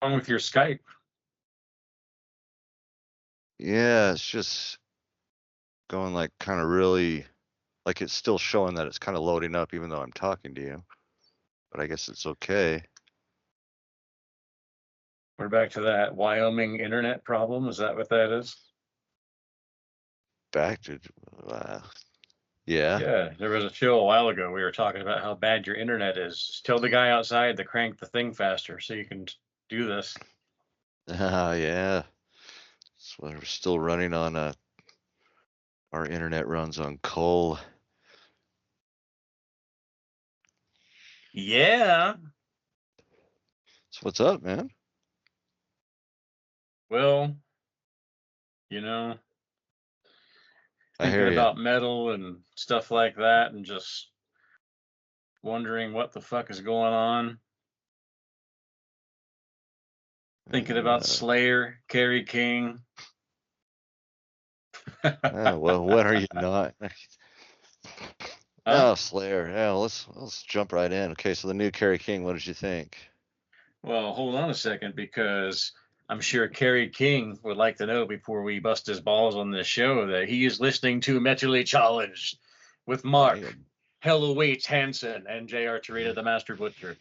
On with your Skype. Yeah, it's just going like kind of really, like it's still showing that it's kind of loading up even though I'm talking to you. But I guess it's okay. We're back to that Wyoming internet problem. Is that what that is? Back to, yeah. Yeah, there was a show a while ago. We were talking about how bad your internet is. Just tell the guy outside to crank the thing faster so you can do this. Yeah. So we're still running on our internet runs on coal. Yeah. So what's up, man? Well, you know, thinking about metal and stuff like that and just wondering what the fuck is going on. Thinking about Slayer, Kerry King. Well, when are you not? Oh, Slayer. Yeah, let's jump right in. Okay, so the new Kerry King, what did you think? Well, hold on a second, because I'm sure Kerry King would like to know before we bust his balls on this show that he is listening to Mentally Challenged with Mark, Hellhammer Hansen, and J.R. Tarita the Master Butcher.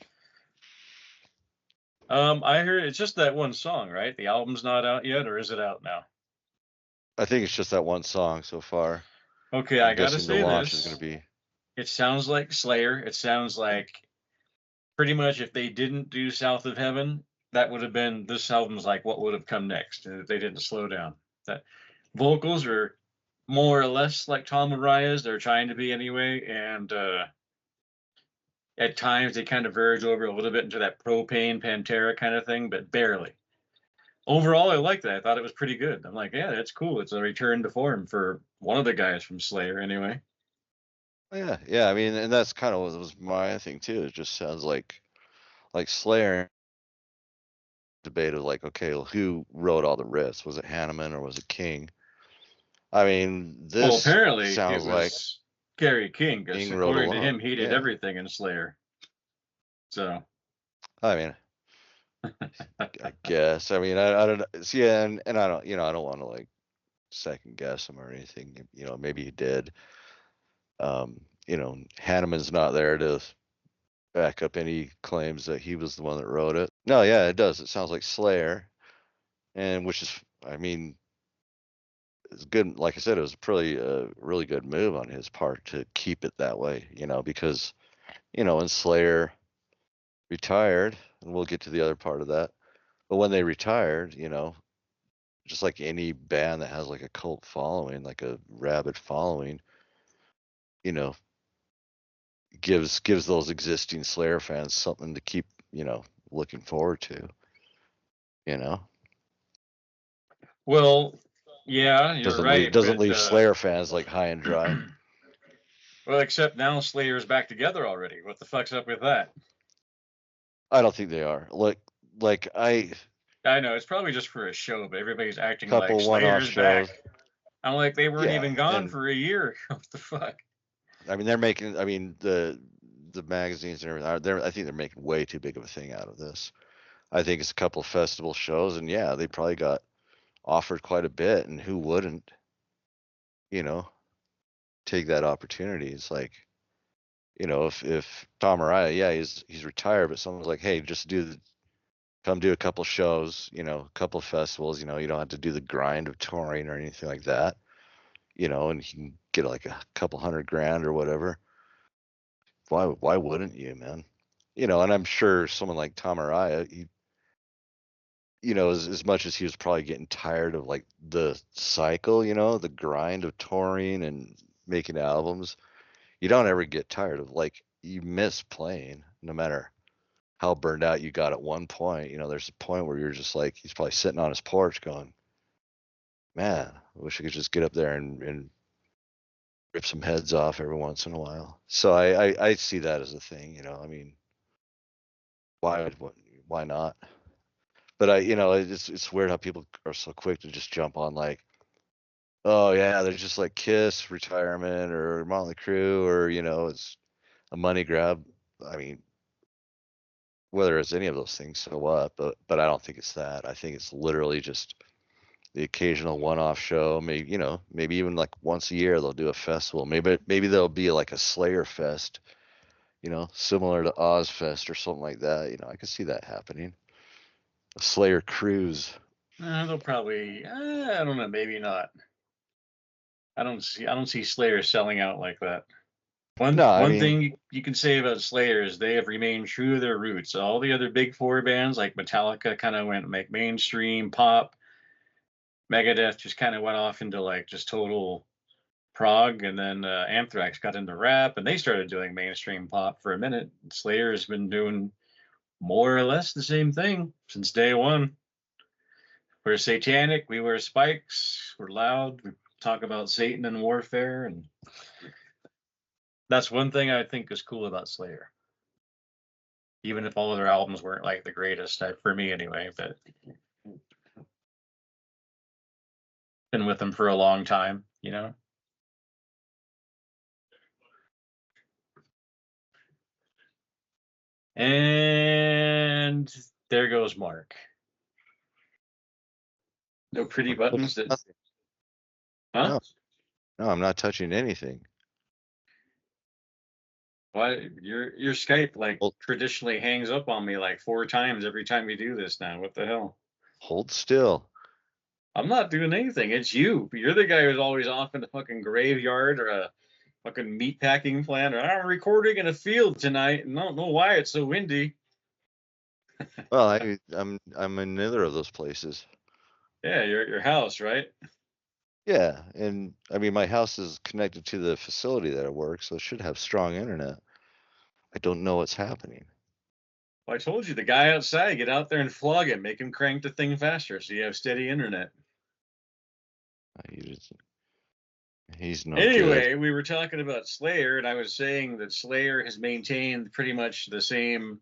I heard it's just that one song, right? The album's not out yet, or is it out now? I think it's just that one song so far. Okay, I gotta say the launch this. Is gonna be... It sounds like Slayer. It sounds like pretty much if they didn't do South of Heaven, that would have been, this album's like what would have come next if they didn't slow down. That vocals are more or less like Tom Araya's. They're trying to be anyway, and at times they kind of verge over a little bit into that Propane Pantera kind of thing, but barely. Overall, I liked that. I thought it was pretty good. I'm like, yeah, that's cool. It's a return to form for one of the guys from Slayer, anyway. Yeah. I mean, and that's kind of what was my thing too. It just sounds like Slayer. Debate of like, okay, well, who wrote all the riffs? Was it Hanneman or was it King? I mean, this well, apparently sounds it was like Kerry King, because according to him, he did everything in Slayer. So, I mean, I guess. I mean, I don't know. Yeah, and I don't, I don't want to like second guess him or anything. Maybe he did. Hanneman's not there to back up any claims that he was the one that wrote it. No, yeah, it does. It sounds like Slayer, and which is, I mean, it's good. Like I said, it was a really good move on his part to keep it that way. Because when Slayer retired, and we'll get to the other part of that, but when they retired, just like any band that has like a cult following, like a rabid following, gives those existing Slayer fans something to keep, looking forward to. Well, yeah, you're right. Doesn't leave Slayer fans like high and dry. Well, except now Slayer's back together already. What the fuck's up with that? I don't think they are. I know it's probably just for a show, but everybody's acting like Slayer's back. I'm like, they weren't even gone for a year. What the fuck? I mean, they're making. I mean, the magazines and everything. I think they're making way too big of a thing out of this. I think it's a couple of festival shows, and yeah, they probably got offered quite a bit, and who wouldn't, take that opportunity? It's like, if Tom Araya, yeah, he's retired, but someone's like, hey, just come do a couple shows, a couple of festivals, you don't have to do the grind of touring or anything like that, and you can get like a couple $100,000 or whatever. Why wouldn't you, man? And I'm sure someone like Tom Araya, as much as he was probably getting tired of like the cycle, the grind of touring and making albums, you don't ever get tired of, like, you miss playing no matter how burned out you got at one point. There's a point where you're just like, he's probably sitting on his porch going, man, I wish I could just get up there and rip some heads off every once in a while. So I see that as a thing, I mean, why not? But it's weird how people are so quick to just jump on like, Oh yeah, they're just like Kiss, Retirement, or Motley Crue, or it's a money grab. I mean, whether it's any of those things, so what? But I don't think it's that. I think it's literally just the occasional one-off show. Maybe maybe even like once a year they'll do a festival. Maybe there'll be like a Slayer fest, similar to Ozfest or something like that. I could see that happening. A Slayer cruise. They'll probably, I don't know, maybe not. I don't see Slayer selling out like that. No, I One mean, thing you can say about Slayer is they have remained true to their roots. All the other big four bands like Metallica kind of went like mainstream pop. Megadeth just kind of went off into like just total prog, and then Anthrax got into rap, and they started doing mainstream pop for a minute. Slayer has been doing more or less the same thing since day one. We're satanic, we wear spikes, we're loud, we talk about Satan and warfare, and that's one thing I think is cool about Slayer. Even if all of their albums weren't like the greatest, for me anyway, but been with them for a long time, And there goes Mark. No pretty buttons that, nothing. huh? No, no, I'm not touching anything. Why your Skype like Hold, traditionally hangs up on me like 4 times every time we do this now? What the hell? hold still. I'm not doing anything. It's you. You're the guy who's always off in the fucking graveyard or a fucking meat packing plant, or I'm recording in a field tonight and I don't know why it's so windy. Well, I'm in neither of those places. Yeah, you're at your house, right? Yeah, and I mean my house is connected to the facility that I work, so it should have strong internet. I don't know what's happening. Well, I told you the guy outside, get out there and flog him, make him crank the thing faster so you have steady internet. He's no good. Anyway, we were talking about Slayer, and I was saying that Slayer has maintained pretty much the same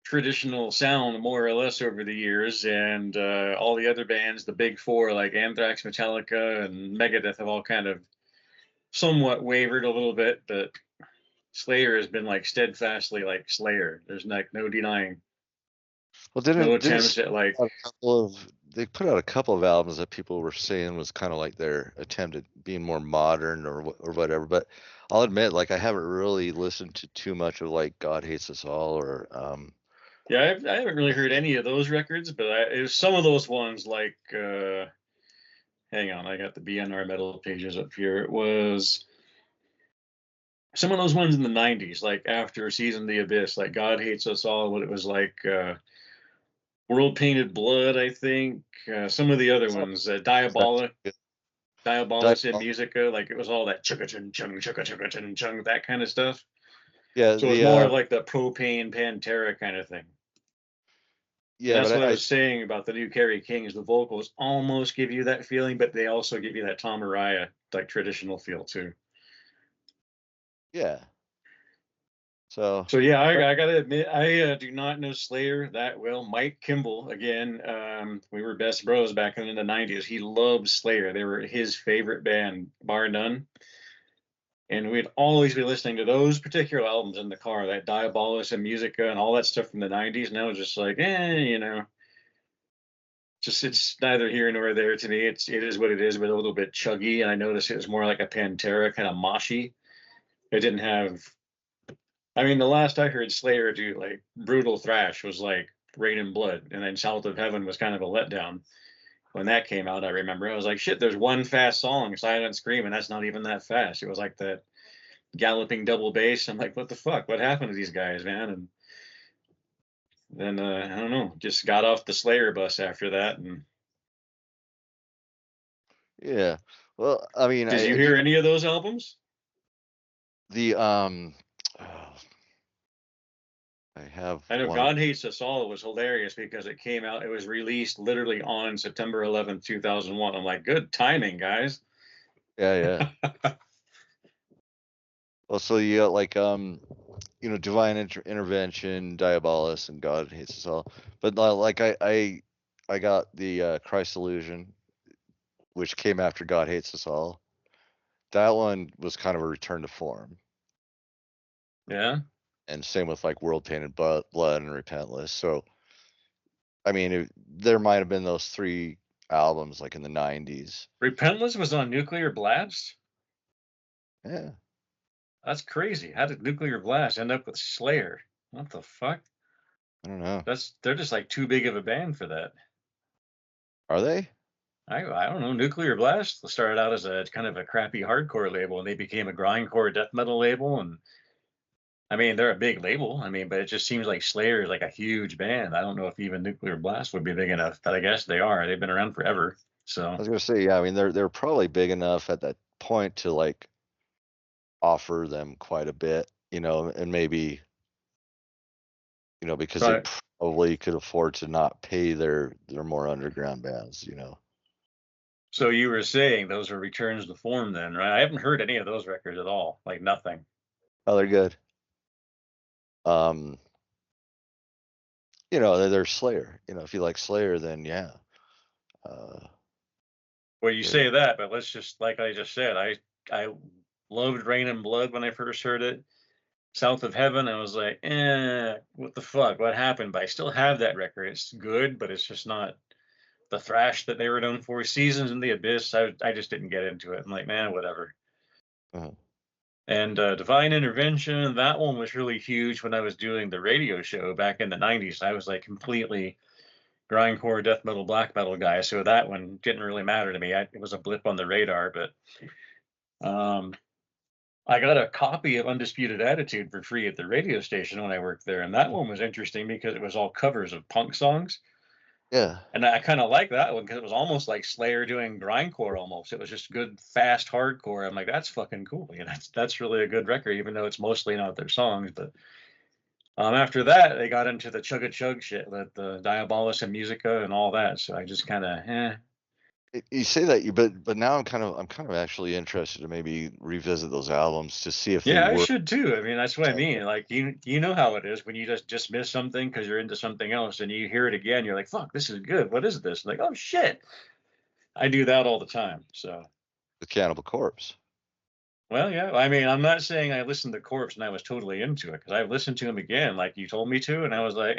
traditional sound more or less over the years, and all the other bands, the big four like Anthrax, Metallica, and Megadeth, have all kind of somewhat wavered a little bit, but Slayer has been like steadfastly like Slayer. There's like no denying, Well, no didn't attempts at like, they put out a couple of albums that people were saying was kind of like their attempt at being more modern or whatever. But I'll admit, like I haven't really listened to too much of like God Hates Us All or yeah, I haven't really heard any of those records, but it was some of those ones like, hang on, I got the BNR metal pages up here. It was some of those ones in the 90s, like after Season of the Abyss, like God Hates Us All, what it was like, World Painted Blood, I think. Some of the other ones, Diabolus in Musica, like it was all that chugga chung chung chugga chugga chung chung, that kind of stuff. yeah, So it's more of like the Propane Pantera kind of thing. And yeah, that's but what I was saying about the new Kerry King, is the vocals almost give you that feeling, but they also give you that Tom Araya like traditional feel too. yeah. So So yeah, I gotta admit, I do not know Slayer that well. Mike Kimball, again, we were best bros back in the '90s. He loved Slayer; they were his favorite band, bar none. And we'd always be listening to those particular albums in the car, that Diabolus and Musica and all that stuff from the '90s. And I was just like, just it's neither here nor there to me. It is what it is, but a little bit chuggy. And I noticed it was more like a Pantera, kind of moshy. It didn't have. I mean, the last I heard Slayer do like brutal thrash was like Rain and Blood, and then South of Heaven was kind of a letdown. When that came out, I remember I was like, shit, there's one fast song, Silent Scream, and that's not even that fast. It was like that galloping double bass. I'm like, what the fuck? What happened to these guys, man? And then I don't know, just got off the Slayer bus after that. And yeah, well, I mean, did you I hear do any of those albums? the oh, I have I know one of God Hates Us All was hilarious because it came out, it was released literally on September 11th, 2001. I'm like, good timing, guys. yeah. Well, so you got like Divine Intervention, Diabolus, and God Hates Us All. But like I got the Christ Illusion. which came after God Hates Us All. That one was kind of a return to form. Yeah. And same with like World Tainted Blood and Repentless. So, I mean, there might have been those 3 albums like in the 90s. Repentless was on Nuclear Blast? Yeah. That's crazy. How did Nuclear Blast end up with Slayer? What the fuck? I don't know. They're just like too big of a band for that. Are they? I don't know. Nuclear Blast started out as a kind of a crappy hardcore label, and they became a grindcore death metal label. And I mean, they're a big label. I mean, but it just seems like Slayer is like a huge band. I don't know if even Nuclear Blast would be big enough, but I guess they are. They've been around forever. So I was gonna say, yeah. I mean, they're probably big enough at that point to like offer them quite a bit, and maybe, because they but probably could afford to not pay their more underground bands. so you were saying those are returns to form then, right? I haven't heard any of those records at all. Like nothing. Oh, they're good. They're Slayer. If you like Slayer, then yeah. Well, you they're- say that, but let's just like I just said, I loved Rain and Blood when I first heard it. South of Heaven, I was like, what the fuck? What happened? But I still have that record. It's good, but it's just not the thrash that they were known for. Seasons in the Abyss, I just didn't get into it. I'm like, man, whatever. uh, And Divine Intervention, that one was really huge when I was doing the radio show back in the 90s. I was like completely grindcore death metal, black metal guy. So that one didn't really matter to me. It was a blip on the radar, but I got a copy of Undisputed Attitude for free at the radio station when I worked there. And that one was interesting because it was all covers of punk songs. yeah. And I kind of like that one because it was almost like Slayer doing grindcore almost. It was just good, fast hardcore. I'm like, that's fucking cool. That's really a good record, even though it's mostly not their songs. But after that, they got into the chugga chug shit, the Diabolus and Musica and all that. So I just kind of, You say that, but now I'm kind of actually interested to maybe revisit those albums to see if they yeah, I were. should too. I mean, that's what I mean. Like you know how it is when you just miss something because you're into something else, and you hear it again, you're like, "Fuck, this is good. What is this?" Like, "Oh shit." I do that all the time. So, The Cannibal Corpse. well, yeah. I mean, I'm not saying I listened to Corpse and I was totally into it because I listened to him again, like you told me to, and I was like,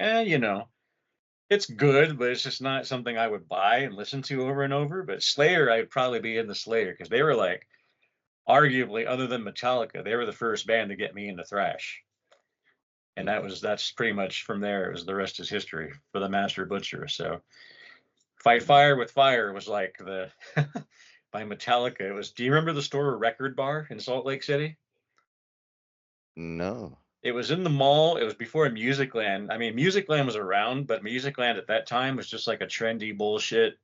it's good, but it's just not something I would buy and listen to over and over. But Slayer, I'd probably be into Slayer because they were like, arguably, other than Metallica, they were the first band to get me into thrash. And that's pretty much from there. It was the rest is history for the Master Butcher. So Fight Fire with Fire was like the by Metallica. It was. Do you remember the store Record Bar in Salt Lake City? No. It was in the mall. It was before Musicland. I mean, Musicland was around, but Musicland at that time was just like a trendy bullshit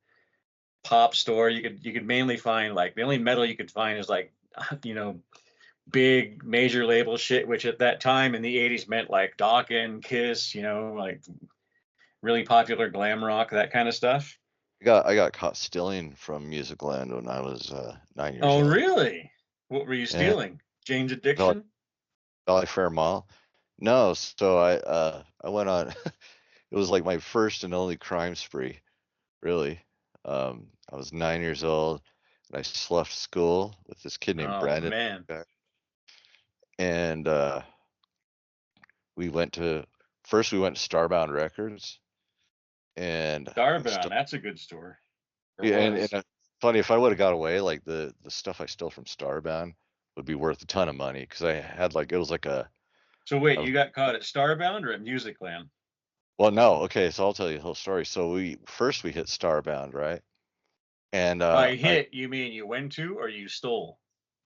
pop store. You could mainly find like the only metal you could find is like big major label shit, which at that time in the 80s meant like Dokken, Kiss, like really popular glam rock, that kind of stuff. I got caught stealing from Musicland when I was 9 years Oh, old. really? What were you Yeah, stealing? Jane's Valley, Addiction? Valley Fair Mall. No, so I went on. It was like my first and only crime spree, really. I was 9 years old, and I left school with this kid named Oh, Brandon, man. and we went to first we went to Starbound Records, and Starbound, that's a good store. Or yeah, and was. funny, if I would have got away, like the stuff I stole from Starbound would be worth a ton of money because I had like it was like So wait, a you got caught at Starbound or at Musicland? well, no, okay, so I'll tell you the whole story. So we hit Starbound, right? And By I hit, you mean you went to or you stole?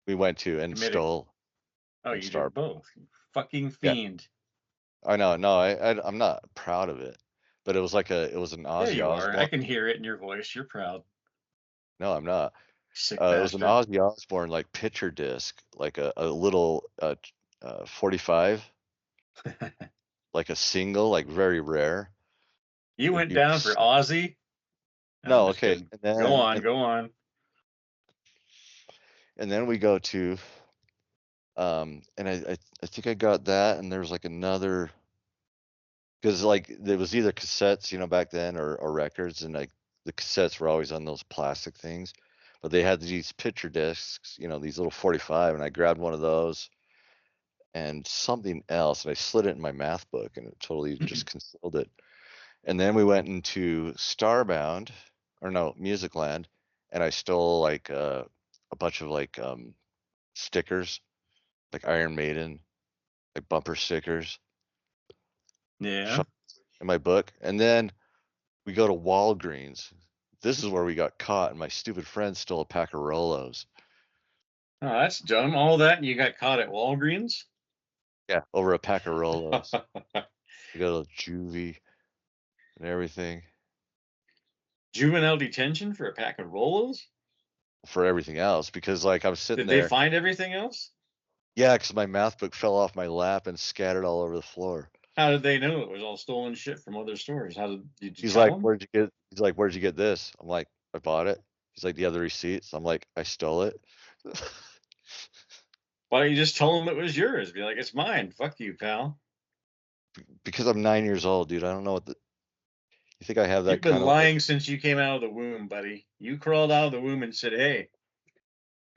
we went to and Committed. stole Oh, from you did Starbound. both. You fucking Yeah, fiend. I know. No, I'm not proud of it, but it was an Yeah, Ozzy you are. I Osbourne. can hear it in your voice. You're proud. No, I'm not. Sick It was an bastard. Ozzy Osbourne like picture disc, like a little 45, like a single, like very rare. You It'd went be down for Aussie? No, I'm no, just okay, kidding. Go on, go on. and then we go to and I think I got that, and there was like another because like there was either cassettes, back then or records, and like the cassettes were always on those plastic things. but they had these picture discs, you know, these little 45, and I grabbed one of those and something else, and I slid it in my math book, and it totally just concealed it. And then we went into Starbound, or no, Musicland, and I stole like a bunch of like stickers, like Iron Maiden, like bumper stickers. Yeah. In my book. And then we go to Walgreens. This is where we got caught, and my stupid friend stole a pack of Rolos. Oh, that's dumb. All that, and you got caught at Walgreens? Yeah, over a pack of Rolos. We go to juvie and everything. Juvenile detention for a pack of Rolos? For everything else, because like I'm sitting Did there. they find everything else? Yeah, because my math book fell off my lap and scattered all over the floor. How did they know it was all stolen shit from other stores? How did you He's tell like, them? "Where'd you get?" He's like, "Where'd you get this?" I'm like, "I bought it." He's like, "Do you have the receipts?" I'm like, "I stole it." Why don't you just tell them it was yours? Be like, it's mine. Fuck you, pal. Because I'm 9 years old, dude. I don't know what the. You think I have You've that been kind of like. lying since you came out of the womb, buddy. You crawled out of the womb and said, hey,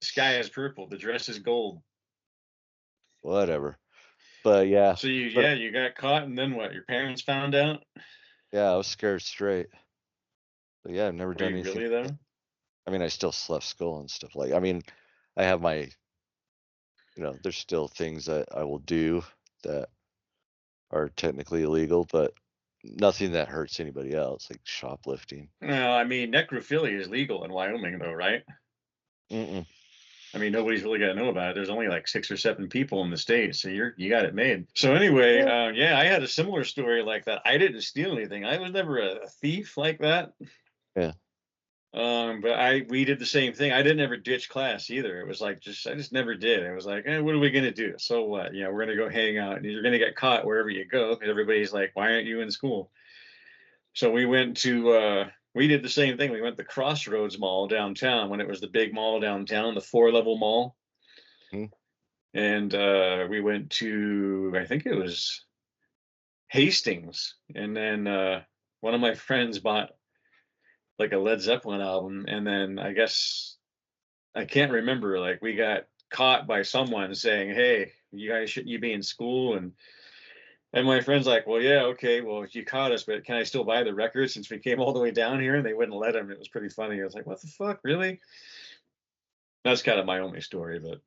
the sky is purple, the dress is gold. Whatever. But yeah. So you But you got caught, and then what? Your parents found out? yeah, I was scared straight. But yeah, I've never Were done you anything. really though? I mean, I still left school and stuff like. I mean, I have my. You know, there's still things that I will do that are technically illegal, but nothing that hurts anybody else, like shoplifting. Well, I mean, necrophilia is legal in Wyoming, though, right? Mm-mm. I mean, nobody's really got to know about it. There's only like 6 or 7 people in the state, so you got it made. So anyway, yeah, I had a similar story like that. I didn't steal anything. I was never a thief like that. Yeah. But we did the same thing. I didn't ever ditch class either. It was like I just never did. It was like, what are we gonna do? So what? You know, we're gonna go hang out, and you're gonna get caught wherever you go because everybody's like, why aren't you in school? So we did the same thing. We went to Crossroads Mall downtown when it was the big mall downtown, the 4-level mall. Mhm. And we went to, I think it was Hastings. And then one of my friends bought like a Led Zeppelin album. And then I guess, I can't remember, like we got caught by someone saying, hey, you guys shouldn't you be in school? And my friend's like, well, yeah, okay, well, you caught us, but can I still buy the record since we came all the way down here? And they wouldn't let him. It was pretty funny. I was like, what the fuck, really? That's kind of my only story, but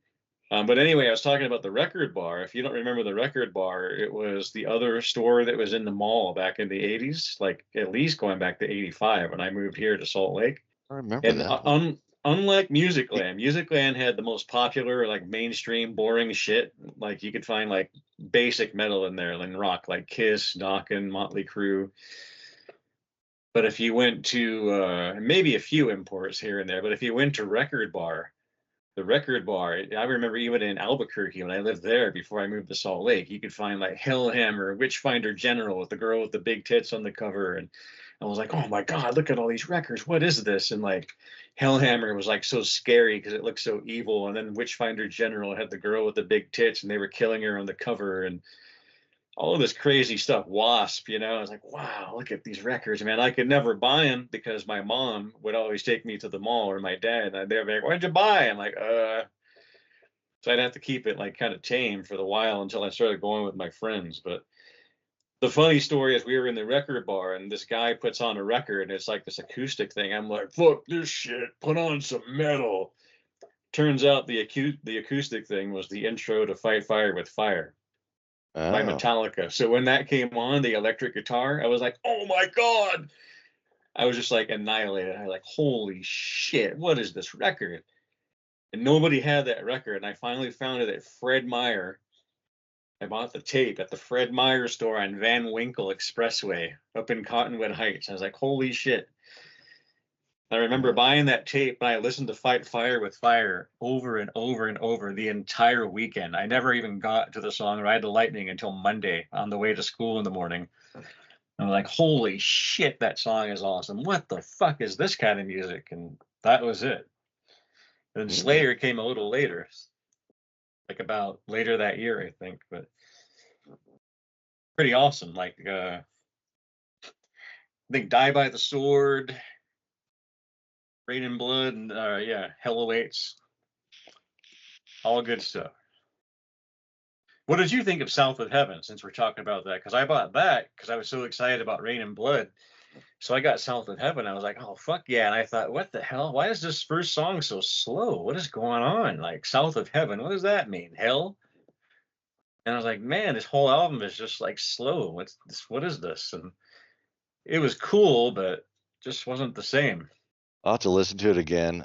anyway, I was talking about the record bar. If you don't remember the record bar, it was the other store that was in the mall back in the 80s, like at least going back to 85 when I moved here to Salt Lake. I remember And that one. unlike Musicland had the most popular, like mainstream, boring shit. Like you could find like basic metal in there, like rock, like Kiss, Dokken, Motley Crue. But if you went to maybe a few imports here and there, but if you went to Record Bar, the Record Bar, I remember even in Albuquerque when I lived there before I moved to Salt Lake, you could find like Hellhammer, Witchfynder General with the girl with the big tits on the cover, and I was like, oh my god, look at all these records. What is this? And like Hellhammer was like so scary because it looked so evil, and then Witchfinder General had the girl with the big tits, and they were killing her on the cover, and all of this crazy stuff. Wasp, I was like, wow, look at these records, man. I could never buy them because my mom would always take me to the mall, or my dad, and they'd be like, what'd you buy? I'm like, so I'd have to keep it like kind of tame for the while until I started going with my friends. But the funny story is we were in the record bar and this guy puts on a record and it's like this acoustic thing. I'm like, fuck this shit, put on some metal. Turns out the acoustic thing was the intro to Fight Fire with Fire by Oh. Metallica. So when that came on, the electric guitar, I was like, oh my God. I was just like annihilated. I was like, holy shit, what is this record? And nobody had that record. And I finally found it at Fred Meyer. I bought the tape at the Fred Meyer store on Van Winkle Expressway up in Cottonwood Heights. I was like, holy shit. I remember buying that tape and I listened to Fight Fire with Fire over and over and over the entire weekend. I never even got to the song Ride the Lightning until Monday on the way to school in the morning. I'm like, holy shit, that song is awesome. What the fuck is this kind of music? And that was it. And Slayer came a little later, like about later that year, I think, but pretty awesome. Like, I think Die by the Sword, Rain and Blood, and yeah, Hell Awaits. All good stuff. What did you think of South of Heaven, since we're talking about that? Because I bought that because I was so excited about Rain and Blood. So I got South of Heaven. I was like, oh, fuck yeah. And I thought, what the hell? Why is this first song so slow? What is going on? Like, South of Heaven, what does that mean? Hell? And I was like, man, this whole album is just like slow. What's this? What is this? And it was cool, but just wasn't the same. I'll have to listen to it again.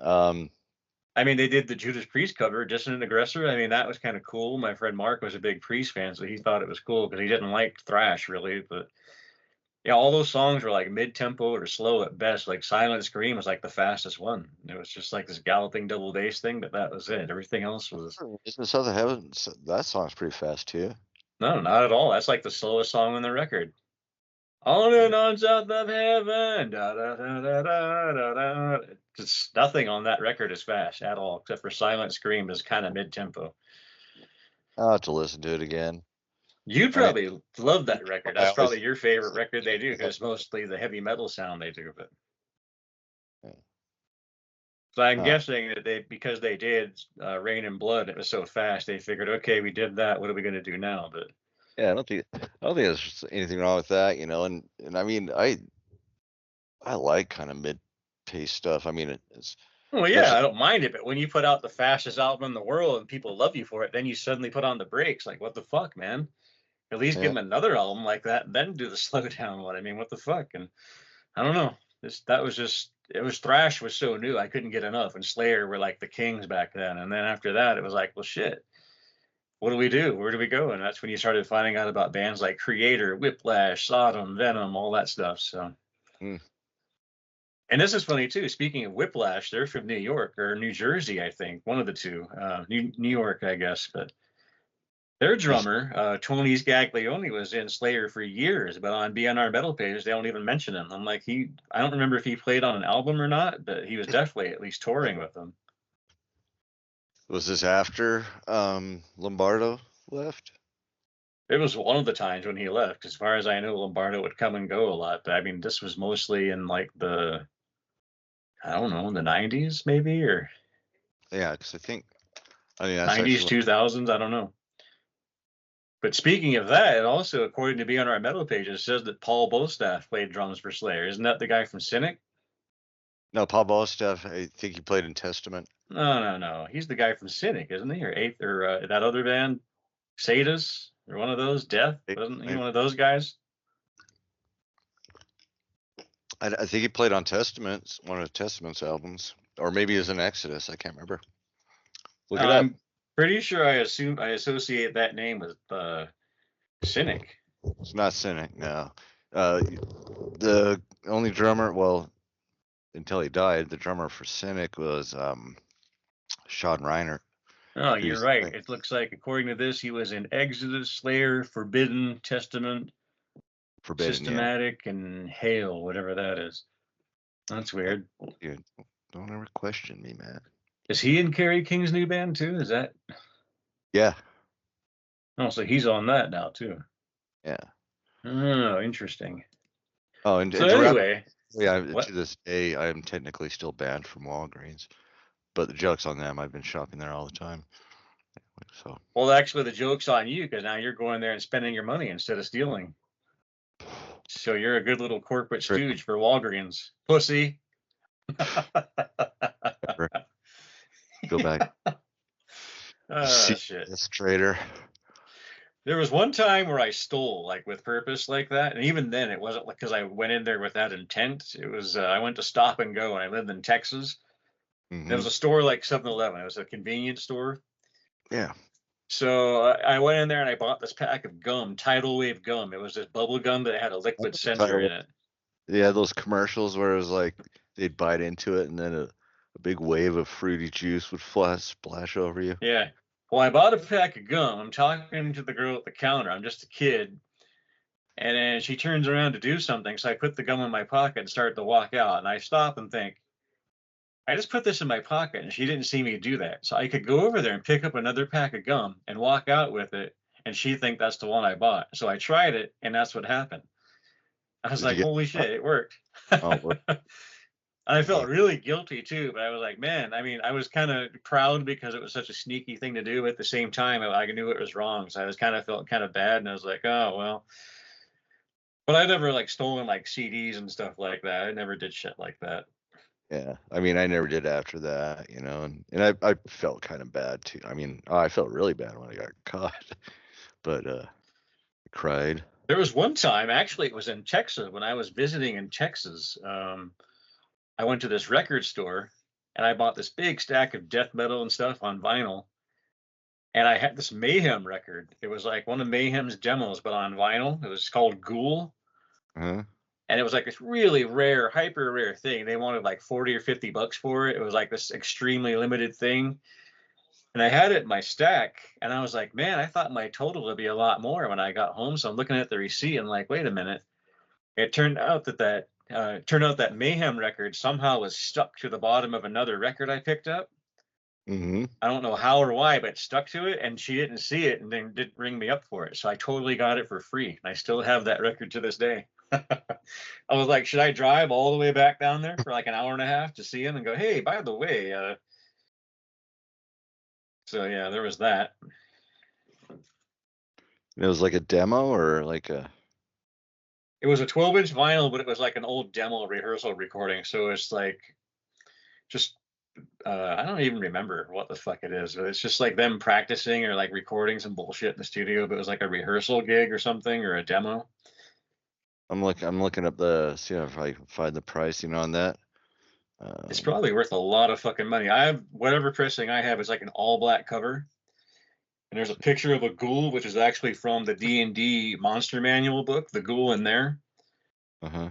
I mean, they did the Judas Priest cover, Dissident Aggressor. I mean, that was kind of cool. My friend Mark was a big Priest fan, so he thought it was cool because he didn't like thrash really. But yeah, all those songs were like mid-tempo or slow at best. Like Silent Scream was like the fastest one. It was just like this galloping double bass thing, but that was it. Everything else was Isn't South of Heaven? That song's pretty fast too. no, not at all. That's like the slowest song on the record. On and on South of Heaven. Da, da, da, da, da, da, da. Just nothing on that record is fast at all, except for Silent Scream is kind of mid-tempo. I'll have to listen to it again. You'd probably love that record. That's always- probably your favorite record they do, because mostly the heavy metal sound they do. But so I'm guessing that because they did Rain and Blood, it was so fast, they figured, okay, we did that. What are we going to do now? But yeah, I don't think there's anything wrong with that, you know. And I mean, I like kind of mid-pace stuff. I mean, it's well, yeah, I don't mind it, but when you put out the fastest album in the world and people love you for it, then you suddenly put on the brakes. Like, what the fuck, man? At least give them another album like that, and then do the slow down one. I mean, what the fuck? And I don't know. It was thrash was so new, I couldn't get enough. And Slayer were like the kings back then. And then after that, it was like, well, shit. What do we do? Where do we go? And that's when you started finding out about bands like Creator, Whiplash, Sodom, Venom, all that stuff. So, and this is funny too. Speaking of Whiplash, they're from New York or New Jersey, I think, one of the two. New York, I guess, but their drummer, Tony Scaglione, was in Slayer for years, but on BNR Metal page, they don't even mention him. I'm like, I don't remember if he played on an album or not, but he was definitely at least touring with them. Was this after Lombardo left? It was one of the times when he left. As far as I know, Lombardo would come and go a lot. But I mean, this was mostly in like I don't know, in the 90s maybe, or yeah, because I mean, that's 90s, actually 2000s, I don't know. But speaking of that, it also, according to BNR Metal page, it says that Paul Bostaph played drums for Slayer. Isn't that the guy from Cynic? No, Paul Bostaph. I think he played in Testament. No. He's the guy from Cynic, isn't he? Or Eighth, or that other band, Sadus, or one of those. Death, wasn't he one of those guys? I think he played on Testament, one of Testament's albums, or maybe it was in Exodus. I can't remember. Look it up. I'm pretty sure I associate that name with Cynic. It's not Cynic, no. The only drummer, well, until he died, the drummer for Cynic was Sean Reiner. Oh, you're right. It looks like, according to this, he was in Exodus, Slayer, Forbidden, Testament, Systematic, and Hail, whatever that is. That's weird. Dude, don't ever question me, man. Is he in Kerry King's new band too? Is that? Yeah. Oh, so he's on that now too. Yeah. Oh, interesting. Oh, and so anyway, to this day, I am technically still banned from Walgreens, but the joke's on them. I've been shopping there all the time. So. Well, actually, the joke's on you, because now you're going there and spending your money instead of stealing. So you're a good little corporate stooge for Walgreens, pussy. Go back. Shit. This traitor. There was one time where I stole, like, with purpose like that. And even then, it wasn't because I went in there with that intent. It was, I went to Stop and Go, and I lived in Texas. Mm-hmm. There was a store like 7-Eleven. It was a convenience store. Yeah. So I went in there and I bought this pack of gum, Tidal Wave gum. It was this bubble gum that had a liquid sensor in it. Yeah, those commercials where it was like they'd bite into it and then a big wave of fruity juice would splash over you. Yeah. Well, I bought a pack of gum. I'm talking to the girl at the counter. I'm just a kid. And then she turns around to do something. So I put the gum in my pocket and start to walk out. And I stop and think, I just put this in my pocket, and she didn't see me do that. So I could go over there and pick up another pack of gum and walk out with it, and she'd think that's the one I bought. So I tried it, and that's what happened. I was like, holy shit, it worked. Oh, And I felt Yeah. really guilty too, but I was like, man, I mean, I was kind of proud because it was such a sneaky thing to do. But at the same time, I knew it was wrong, so I was kind of felt kind of bad, and I was like, oh well. But I never like stolen like CDs and stuff like that. I never did shit like that. Yeah. I mean, I never did after that, you know, and I felt kind of bad too. I mean, I felt really bad when I got caught, but I cried. There was one time, actually, it was in Texas when I was visiting in Texas. I went to this record store and I bought this big stack of death metal and stuff on vinyl. And I had this Mayhem record. It was like one of Mayhem's demos, but on vinyl. It was called Ghoul. Uh-huh. And it was like this really rare, hyper rare thing. They wanted like 40 or 50 bucks for it. It was like this extremely limited thing. And I had it in my stack. And I was like, man, I thought my total would be a lot more when I got home. So I'm looking at the receipt and like, wait a minute. It turned out that Mayhem record somehow was stuck to the bottom of another record I picked up. Mm-hmm. I don't know how or why, but it stuck to it, and she didn't see it, and then didn't ring me up for it. So I totally got it for free, and I still have that record to this day. I was like, should I drive all the way back down there for like an hour and a half to see him and go, hey, by the way, so yeah, there was that. It was like a demo or like a. It was a 12-inch vinyl, but it was like an old demo rehearsal recording. So it's like just I don't even remember what the fuck it is, but it's just like them practicing or like recording some bullshit in the studio. But it was like a rehearsal gig or something or a demo. I'm looking up see if I can find the pricing on that. It's probably worth a lot of fucking money. I have whatever pressing I have is like an all black cover, and there's a picture of a ghoul, which is actually from the D&D Monster Manual book, the ghoul in there. Uh-huh.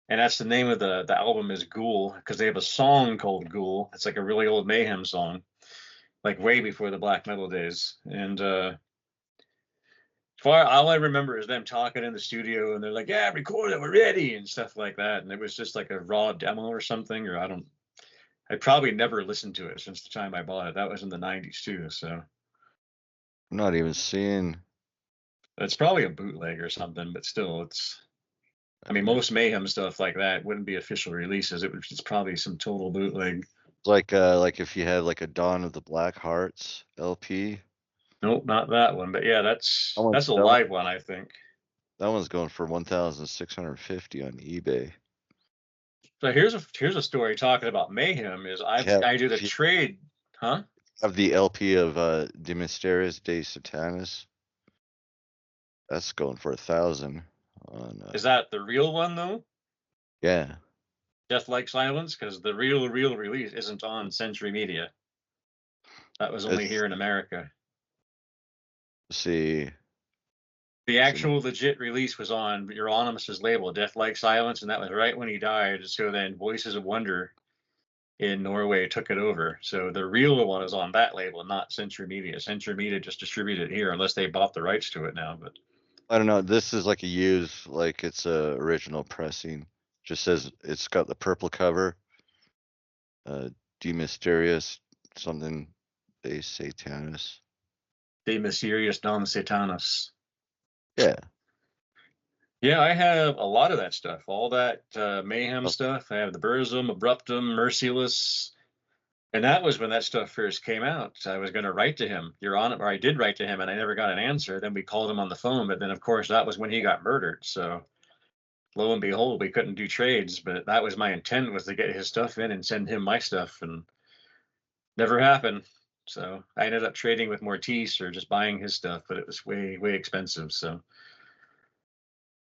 And that's the name of the album is Ghoul because they have a song called Ghoul. It's like a really old Mayhem song, like way before the black metal days. And all I remember is them talking in the studio, and they're like, "Yeah, record it, we're ready," and stuff like that. And it was just like a raw demo or something, or I probably never listened to it since the time I bought it. That was in the '90s too, so I'm not even seeing. it's probably a bootleg or something. But still, it's. I mean, most Mayhem stuff like that wouldn't be official releases. It's probably some total bootleg. Like if you had like a Dawn of the Black Hearts LP. Nope, not that one. But yeah, that's a That one, live one, I think. that one's going for 1,650 on eBay. So here's a story talking about Mayhem. Is I did a If you trade, huh? have the LP of De Mysteriis de Satanis, that's going for 1,000 on. Is that the real one though? Yeah. Death Like Silence, because the real release isn't on Century Media. That was only It's, here in America. see. The actual legit release was on Euronymous' label, Death Like Silence, and that was right when he died. So then Voices of Wonder in Norway took it over. So the real one is on that label, not Century Media. Century Media just distributed it here, unless they bought the rights to it now. But I don't know. This is like a used, like it's a original pressing. Just says it's got the purple cover. De Mysteriis something de Satanis. De Mysteriis non Satanas. Yeah. Yeah, I have a lot of that stuff. All that Mayhem stuff. I have the Burzum, Abruptum, Merciless. And that was when that stuff first came out. I was going to write to him. Or I did write to him, and I never got an answer. Then we called him on the phone, but then of course that was when he got murdered. So lo and behold, we couldn't do trades. But that was my intent, was to get his stuff in and send him my stuff, and never happened. So I ended up trading with Mortiis or just buying his stuff, but it was way expensive. So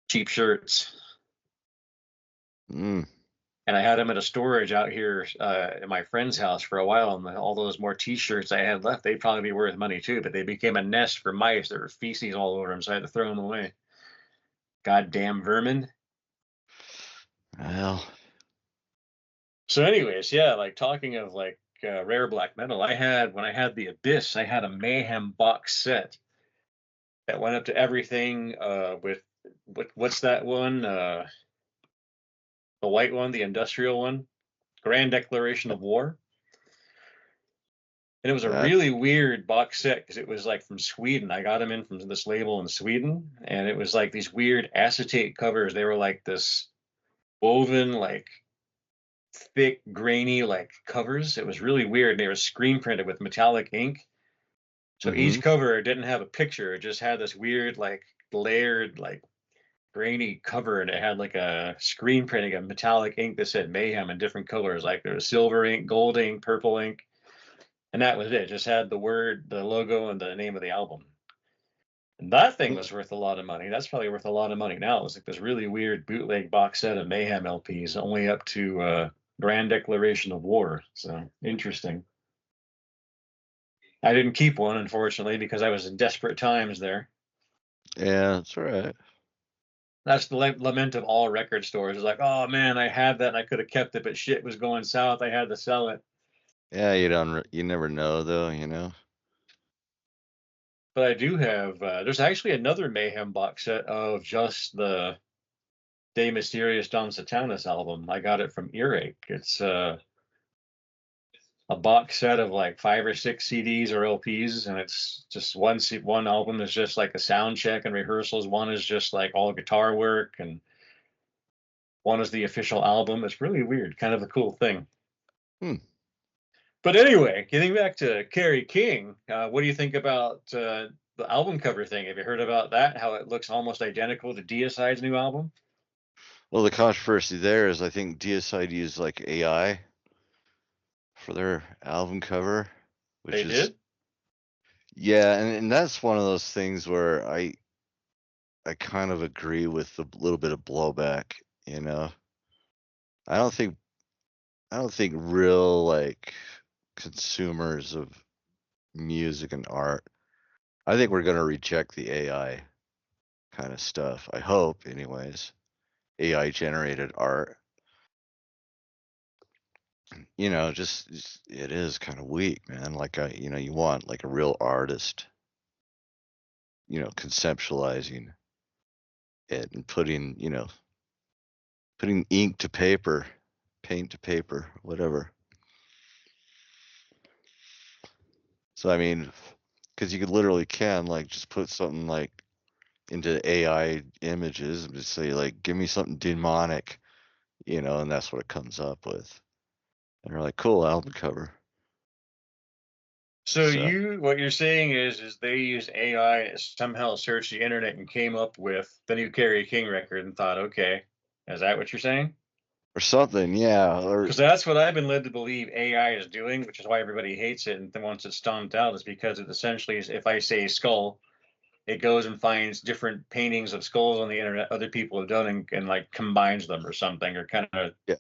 cheap shirts. Mm. And I had them at a storage out here at my friend's house for a while. And all those more T-shirts I had left, they'd probably be worth money too. But they became a nest for mice. There were feces all over them, so I had to throw them away. Goddamn vermin. Well. So, anyways, yeah, like talking of like rare black metal, when I had the Abyss, I had a Mayhem box set that went up to everything with what's that one? The white one, the industrial one, Grand Declaration of War. And it was a really weird box set because it was like from Sweden. I got them in from this label in Sweden, and it was like these weird acetate covers. They were like this woven, like thick, grainy like covers. It was really weird. They were screen printed with metallic ink. So Mm-hmm. each cover didn't have a picture. It just had this weird, like layered, like grainy cover, and it had like a screen printing of metallic ink that said Mayhem in different colors. Like there was silver ink, gold ink, purple ink, and that was it. Just had the word, the logo, and the name of the album. And that thing was worth a lot of money. That's probably worth a lot of money now. It was like this really weird bootleg box set of Mayhem LPs, only up to Grand Declaration of War. So interesting. I didn't keep one, unfortunately, because I was in desperate times there. Yeah, that's right. That's the lament of all record stores. It's like, oh man, I had that and I could have kept it, but shit was going south. I had to sell it. Yeah, you never know though, you know. But I do have. There's actually another Mayhem box set of just the De Mysteriis Dom Satanas album. I got it from Earache. It's a box set of like 5 or 6 CDs or LPs, and it's just one album is just like a sound check and rehearsals. One is just like all guitar work, and one is the official album. It's really weird, kind of a cool thing. Hmm. But anyway, getting back to Kerry King, what do you think about the album cover thing? Have you heard about that? How it looks almost identical to Deicide's new album? Well, the controversy there is I think Deicide used like AI for their album cover, which They is did? yeah, and that's one of those things where I kind of agree with a little bit of blowback, you know. I don't think I don't think real like consumers of music and art. I think we're gonna reject the AI kind of stuff. I hope, anyways. AI generated art. You know, just it is kind of weak, man. Like you know, you want like a real artist, you know, conceptualizing it and putting, you know, putting ink to paper, paint to paper, whatever. So I mean, because you could literally can like just put something like into AI images and just say like, give me something demonic, you know, and that's what it comes up with. And they're like, cool album cover. So So what you're saying is they used AI to somehow search the internet and came up with the new Kerry King record and thought, okay, is that what you're saying? or something, yeah. Or Because that's what I've been led to believe AI is doing, which is why everybody hates it. And then once it's stomped out, is because it essentially is, if I say skull, it goes and finds different paintings of skulls on the internet other people have done, and like combines them or something, or kind of yeah,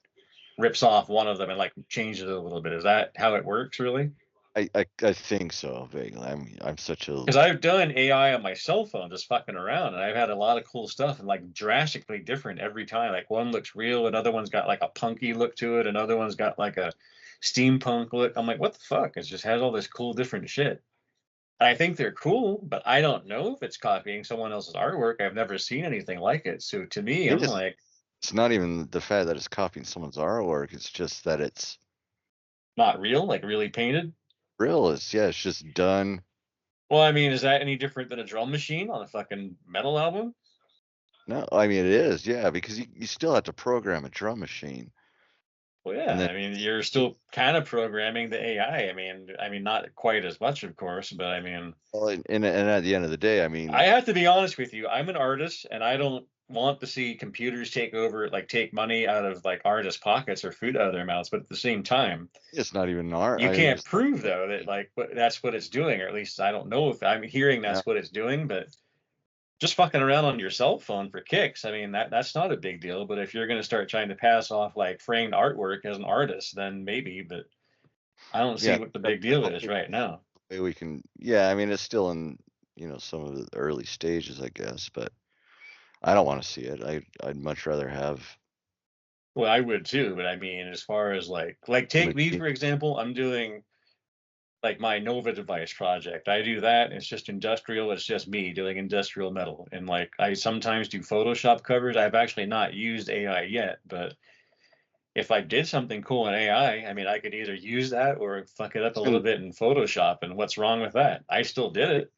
rips off one of them and like changes it a little bit. Is that how it works, really? I think so vaguely. I'm such a Because I've done AI on my cell phone just fucking around, and I've had a lot of cool stuff and like drastically different every time. Like one looks real, another one's got like a punky look to it, another one's got like a steampunk look. I'm like, what the fuck? It just has all this cool different shit. I think they're cool, but I don't know if it's copying someone else's artwork. I've never seen anything like it. So to me, it I'm is like, it's not even the fact that it's copying someone's artwork, it's just that it's not real, like really painted. real. It's yeah, it's just done. Well, I mean, is that any different than a drum machine on a fucking metal album? No, I mean it is, yeah, because you still have to program a drum machine. Well, And yeah, then I mean, you're still kind of programming the AI. I mean, not quite as much, of course, but I mean, well, and at the end of the day, I I mean, have to be honest with you. I'm an artist, and I don't want to see computers take over, like take money out of like artists' pockets or food out of their mouths. But at the same time, it's not even art. you I mean, can't it's not prove even though that like that's what it's doing, or at least I don't know if I'm hearing yeah, that's what it's doing. But just fucking around on your cell phone for kicks, I mean, that's not a big deal. But if you're going to start trying to pass off like framed artwork as an artist, then maybe. But I don't see yeah. what the I big deal hope is right now. we can. Yeah, I mean, it's still in you know some of the early stages, I guess, but I don't want to see it. I'd much rather have Well, I would too, but I mean, as far as like a take me machine. for example, I'm doing like my Nova device project. I do that. It's just industrial. It's just me doing industrial metal, and like I sometimes do Photoshop covers. I've actually not used AI yet, but if I did something cool in AI, I mean, I could either use that or fuck it up a little bit in Photoshop. And what's wrong with that? I still did it.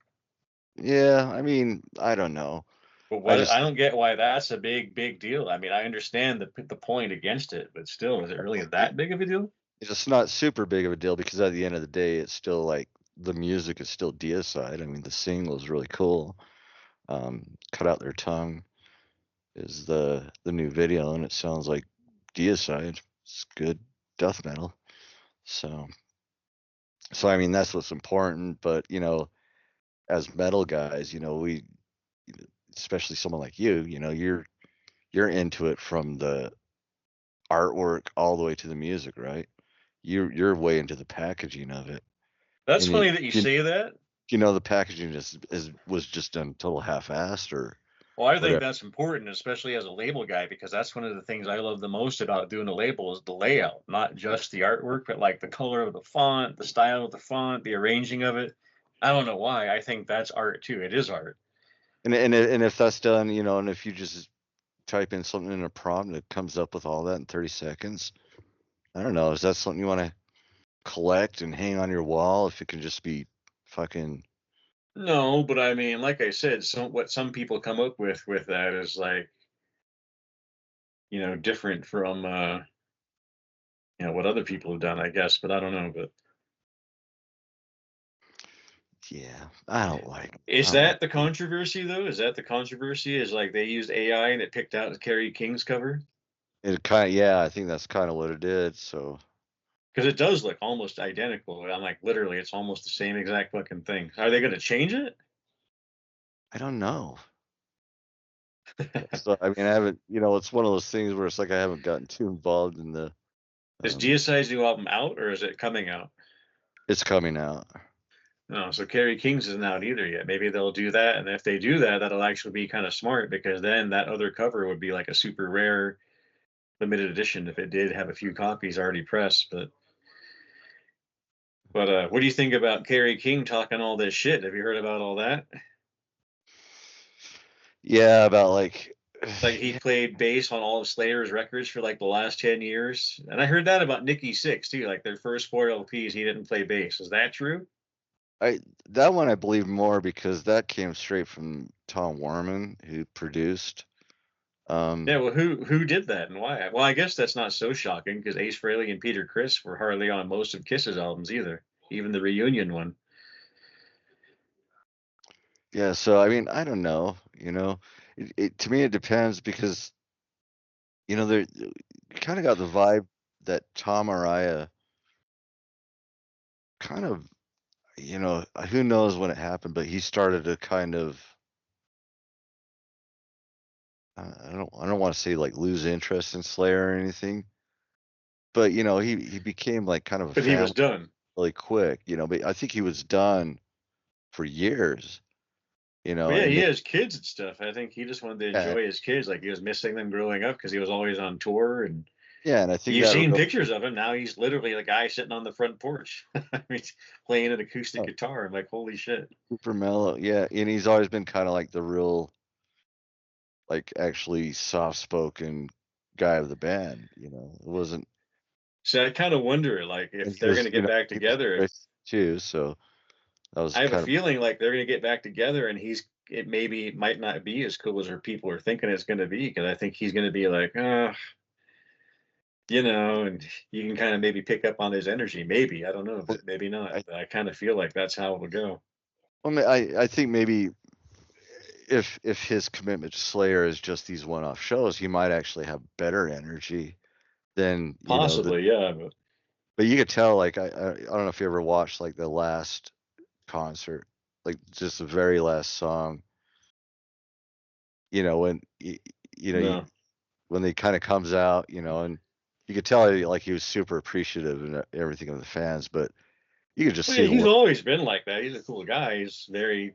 Yeah, I mean, I don't know. But what I don't get why that's a big deal. I mean, I understand the point against it, but still, is it really that big of a deal? It's not super big of a deal because at the end of the day, it's still like the music is still Deicide. I mean, the single is really cool. Cut Out Their Tongue is the new video, and it sounds like Deicide. It's good death metal. So I mean, that's what's important. But as metal guys, we, especially someone like you, you're into it from the artwork all the way to the music, right? You're way into the packaging of it. That's And funny that you say that. The packaging was just done total half-assed or Well, I think whatever. that's important, especially as a label guy, because that's one of the things I love the most about doing a label is the layout, not just the artwork, but like the color of the font, the style of the font, the arranging of it. I don't know why. I think that's art too. It is art. And if that's done, and if you just type in something in a prompt that comes up with all that in 30 seconds, I don't know. Is that something you want to collect and hang on your wall if it can just be fucking? No, but I mean, like I said, what some people come up with that is like, different from what other people have done, I guess, but I don't know. But Yeah, I don't like. is that the controversy though? Is that the controversy? Is like they used AI and it picked out Kerry King's cover? It kind of, yeah, I think that's kind of what it did. So Because it does look almost identical. I'm like, literally, it's almost the same exact fucking thing. Are they going to change it? I don't know. So I mean, I haven't. It's one of those things where it's like I haven't gotten too involved in the. Is Deicide's new album out or is it coming out? It's coming out. No, so Kerry King's isn't out either yet. Maybe they'll do that, and if they do that, that'll actually be kind of smart because then that other cover would be like a super rare limited edition if it did have a few copies already pressed. But what do you think about Kerry King talking all this shit? Have you heard about all that? Yeah, about like. Like he played bass on all of Slayer's records for like the last 10 years. And I heard that about Nikki Sixx too. Like their first 4 LPs, he didn't play bass. Is that true? That one I believe more because that came straight from Tom Warman, who produced. Yeah, well, who did that and why? Well, I guess that's not so shocking because Ace Frehley and Peter Criss were hardly on most of Kiss's albums either, even the reunion one. Yeah, so I mean, I don't know. To me it depends because there you kind of got the vibe that Tom Araya kind of, who knows when it happened, but he started to kind of, I don't want to say like lose interest in Slayer or anything, but he became like kind of a But he was fan done. really quick, but I think he was done for years, Well, yeah, and he then, has kids and stuff. I think he just wanted to yeah, enjoy his kids. Like he was missing them growing up because he was always on tour. And yeah, and I think you've that seen real pictures of him. Now he's literally the guy sitting on the front porch. I mean, playing an acoustic guitar. I'm like, holy shit. super mellow, yeah, and he's always been kind of like the real, like actually soft spoken guy of the band, it wasn't. So I kind of wonder, like, And if he they're going was, to get back he was together. great too, so that was I have a kind of. feeling like they're going to get back together, and it maybe might not be as cool as our people are thinking it's going to be. Because I think he's going to be like, and you can kind of maybe pick up on his energy. Maybe I don't know, but maybe not. I, But I kind of feel like that's how it'll go. I mean, I think maybe if his commitment to Slayer is just these one-off shows, he might actually have better energy than Possibly, yeah. but you could tell, like, I don't know if you ever watched like the last concert, like just the very last song, when No. when they kind of comes out, and you could tell like he was super appreciative and everything of the fans, but you could just Well, yeah, see the he's look. always been like that. He's a cool guy. He's very.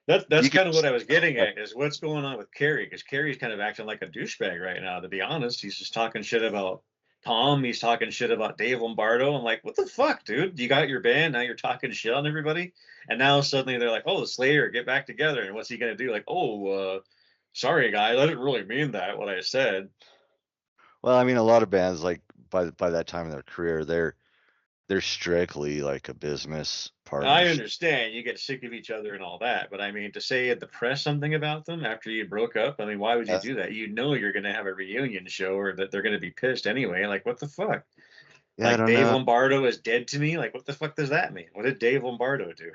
That's You could kind of what just, I was getting at is what's going on with Kerry because Kerry's kind of acting like a douchebag right now. To be honest, he's just talking shit about Tom. He's talking shit about Dave Lombardo. I'm like, what the fuck, dude? You got your band now. You're talking shit on everybody, and now suddenly they're like, oh, the Slayer, get back together. And what's he gonna do? Like, oh, sorry guys, I didn't really mean that. What I said. well, I mean, a lot of bands like by that time in their career, they're strictly like a business I partnership. understand you get sick of each other and all that, but I mean, to say at the press something about them after you broke up, I mean, why would you Uh, do that? You know you're going to have a reunion show or that they're going to be pissed anyway. Like, what the fuck? yeah, I Like, don't Dave know. Lombardo is dead to me. Like, what the fuck does that mean? What did Dave Lombardo do?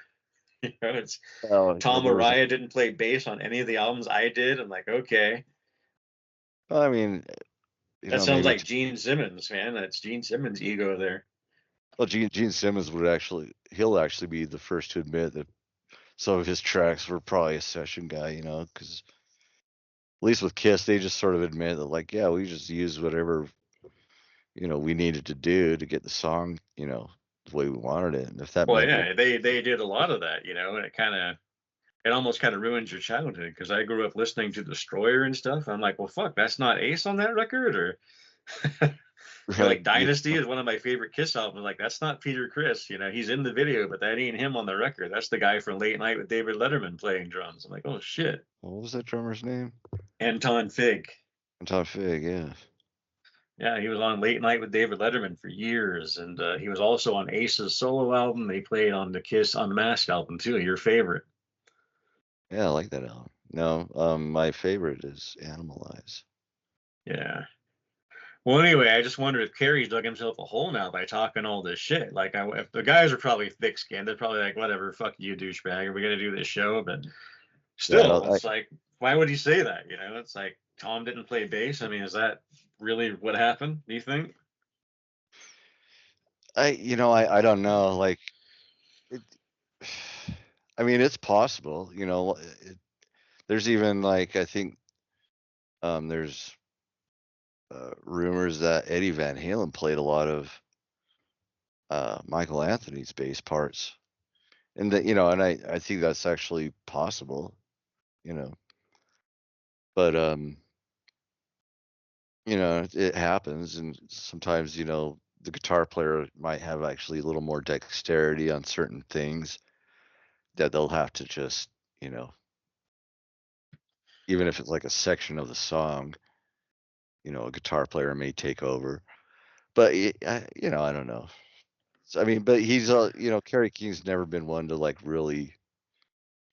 It's Well, Tom there was. Araya didn't play bass on any of the albums I did. I'm like, okay, Well, I mean, that sounds maybe. like Gene Simmons, man. That's Gene Simmons' ego there. Well, Gene Simmons he'll actually be the first to admit that some of his tracks were probably a session guy, because at least with Kiss, they just sort of admit that, like, yeah, we just used whatever, we needed to do to get the song, the way we wanted it. And if that Well, meant yeah, they did a lot of that, and it almost kind of ruins your childhood because I grew up listening to Destroyer and stuff. I'm like, well, fuck, that's not Ace on that record, or right, like Dynasty is one of my favorite Kiss albums. Like, that's not Peter Criss, he's in the video, but that ain't him on the record. That's the guy from Late Night with David Letterman playing drums. I'm like, oh shit, what was that drummer's name? Anton Fig. Tom Fig, yeah. Yeah, he was on Late Night with David Letterman for years, and he was also on Ace's solo album. They played on the Kiss Unmasked album too. Your favorite? Yeah, I like that album. No, my favorite is Animalize. Yeah. Well, anyway, I just wonder if Kerry's dug himself a hole now by talking all this shit. Like, if the guys are probably thick-skinned, they're probably like, whatever, fuck you, douchebag, we got to do this show. But Yeah, I still, don't. it's like, why would he say that? It's like Tom didn't play bass. I mean, is that really what happened? Do you think? I don't know. Like, it, I mean, it's possible. There's even, like, I think there's rumors that Eddie Van Halen played a lot of Michael Anthony's bass parts, and I think that's actually possible. You know, but it happens, and sometimes the guitar player might have actually a little more dexterity on certain things that they'll have to just, you know, even if it's like a section of the song, a guitar player may take over. But I don't know. So, I mean, but he's Kerry King's never been one to, like, really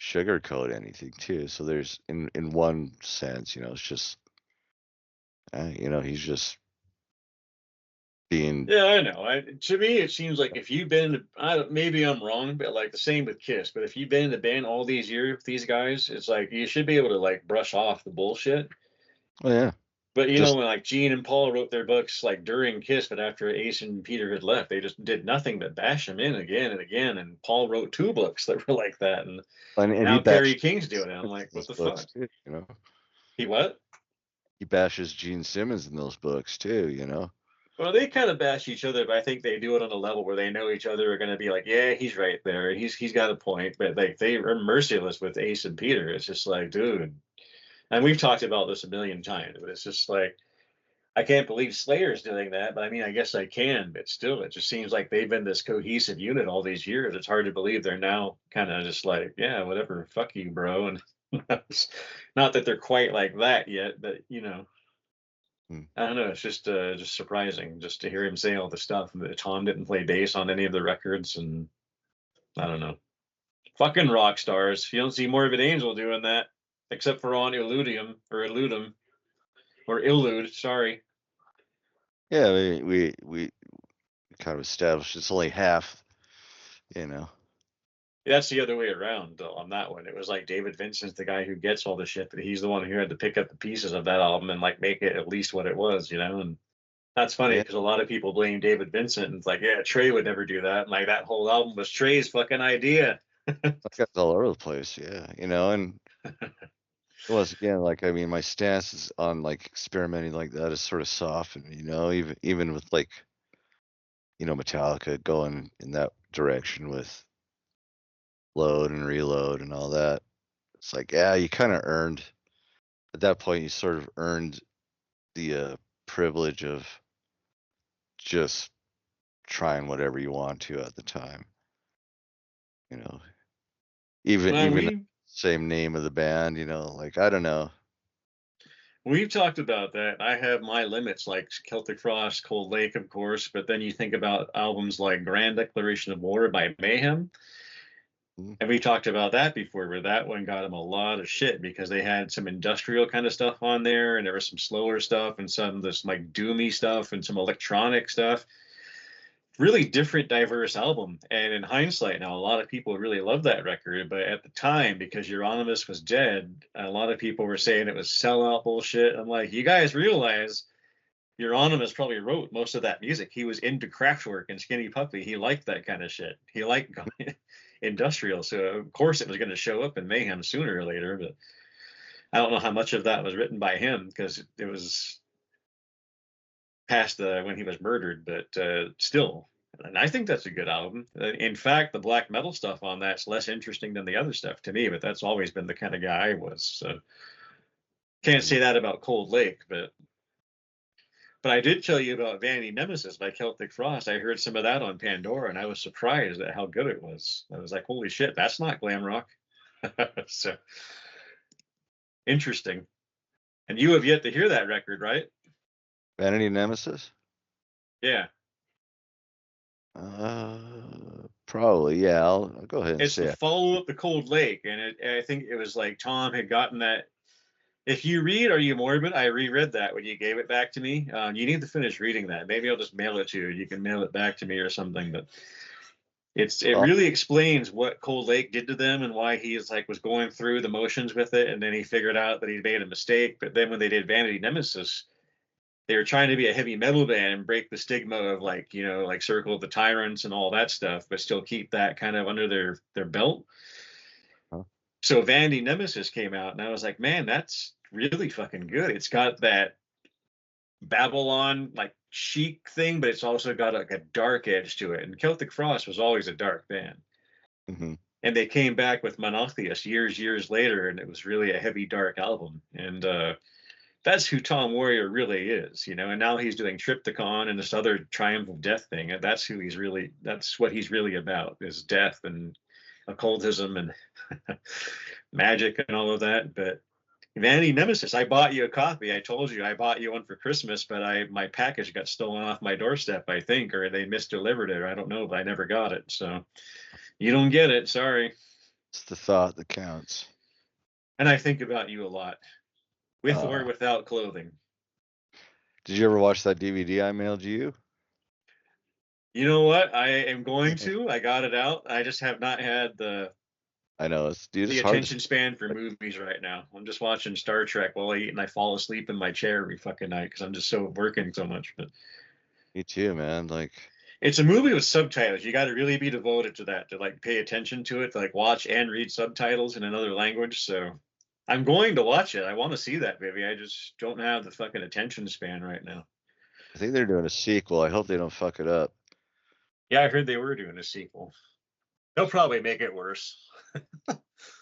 sugarcoat anything too. So there's, in one sense, it's just he's just being. Yeah, I know. To me, it seems like if you've been, maybe I'm wrong, but like the same with Kiss. But if you've been in the band all these years with these guys, it's like you should be able to like brush off the bullshit. Oh yeah, But just when like Gene and Paul wrote their books like during Kiss, but after Ace and Peter had left, they just did nothing but bash them in again and again. And Paul wrote two books that were like that, and and he now Kerry bashed King's doing it. I'm like, what those the books fuck? too. He what? He bashes Gene Simmons in those books too. Well, they kind of bash each other, but I think they do it on a level where they know each other are going to be like, yeah, he's right there. He's got a point. But like they are merciless with Ace and Peter. It's just like, dude. And we've talked about this a million times, but it's just like I can't believe Slayer's doing that. But I mean, I guess I can. But still, it just seems like they've been this cohesive unit all these years. It's hard to believe they're now kind of just like, yeah, whatever, fuck you, bro. And not that they're quite like that yet, but Hmm. I don't know. It's just surprising just to hear him say all the stuff. That Tom didn't play bass on any of the records, and I don't know. Fucking rock stars. You don't see Morbid Angel doing that, except for on Illudium or Illudum or Illude. Sorry, Yeah, we kind of established it's only half. You know. that's the other way around though. On that one, it was like David Vincent's the guy who gets all the shit, but he's the one who had to pick up the pieces of that album and like make it at least what it was. And that's funny Yeah, because a lot of people blame David Vincent and it's like, yeah, Trey would never do that. And like that whole album was Trey's fucking idea. that guy's all over the place. Yeah, and once again, like, I mean, my stance is on, like, experimenting like that is sort of softened. Even with, like, Metallica going in that direction with Load and Reload and all that. It's like, yeah, you kind of earned at that point. You sort of earned the privilege of just trying whatever you want to at the time. You know, even Well, even the same name of the band. Like, I don't know. We've talked about that. I have my limits, like Celtic Frost, Cold Lake, of course, but then you think about albums like Grand Declaration of War by Mayhem, Mhm. and we talked about that before, where that one got them a lot of shit because they had some industrial kind of stuff on there, and there was some slower stuff and some of this like doomy stuff and some electronic stuff. Really different, diverse album. And in hindsight, now a lot of people really love that record, but at the time, because Euronymous was dead, a lot of people were saying it was sellout bullshit. I'm like, you guys realize Euronymous probably wrote most of that music. He was into Kraftwerk and Skinny Puppy. He liked that kind of shit. He liked industrial. So of course it was going to show up in Mayhem sooner or later. But I don't know how much of that was written by him because it was past when he was murdered. But still, and I think that's a good album. In fact, the black metal stuff on that's less interesting than the other stuff to me. But that's always been the kind of guy I was. So can't say that about Cold Lake, but I did tell you about Vanity Nemesis by Celtic Frost. I heard some of that on Pandora, and I was surprised at how good it was. I was like, "Holy shit, that's not glam rock." So interesting. And you have yet to hear that record, right? Vanity Nemesis? Yeah, Probably. Yeah, I'll go ahead and it's the say it. follow-up to Cold Lake, and I think it was like Tom had gotten that. If you read Are You Morbid, I reread that when you gave it back to me. You need to finish reading that. Maybe I'll just mail it to you. You can mail it back to me or something. But it Oh, really explains what Cold Lake did to them and why he is like was going through the motions with it, and then he figured out that he made a mistake. But then when they did Vanity Nemesis, they were trying to be a heavy metal band and break the stigma of like like Circle of the Tyrants and all that stuff, but still keep that kind of under their belt. huh. So Vanity Nemesis came out, and I was like, man, that's really fucking good. It's got that Babylon like chic thing, but it's also got like a dark edge to it. And Celtic Frost was always a dark band. Mhm. And they came back with Monotheus years later, and it was really a heavy, dark album. And that's who Tom Warrior really is, And now he's doing Triptychon and this other Triumph of Death thing. And that's who he's really. That's what he's really about: is death and occultism and magic and all of that. But Vanity Nemesis, I bought you a copy. I told you I bought you one for Christmas, but my package got stolen off my doorstep, I think, or they misdelivered it, or I don't know, but I never got it. So you don't get it. Sorry. It's the thought that counts. And I think about you a lot, with or Uh, without clothing. did you ever watch that DVD I mailed you? You know what? I am going to. I got it out. I just have not had I know the it's hard to. attention span for movies right now. I'm just watching Star Trek while I eat, and I fall asleep in my chair every fucking night because I'm just so working so much. But Me too, man. Like, it's a movie with subtitles. You got to really be devoted to that, to like pay attention to it, to like watch and read subtitles in another language. So I'm going to watch it. I want to see that, baby. I just don't have the fucking attention span right now. I think they're doing a sequel. I hope they don't fuck it up. Yeah, I heard they were doing a sequel. They'll probably make it worse.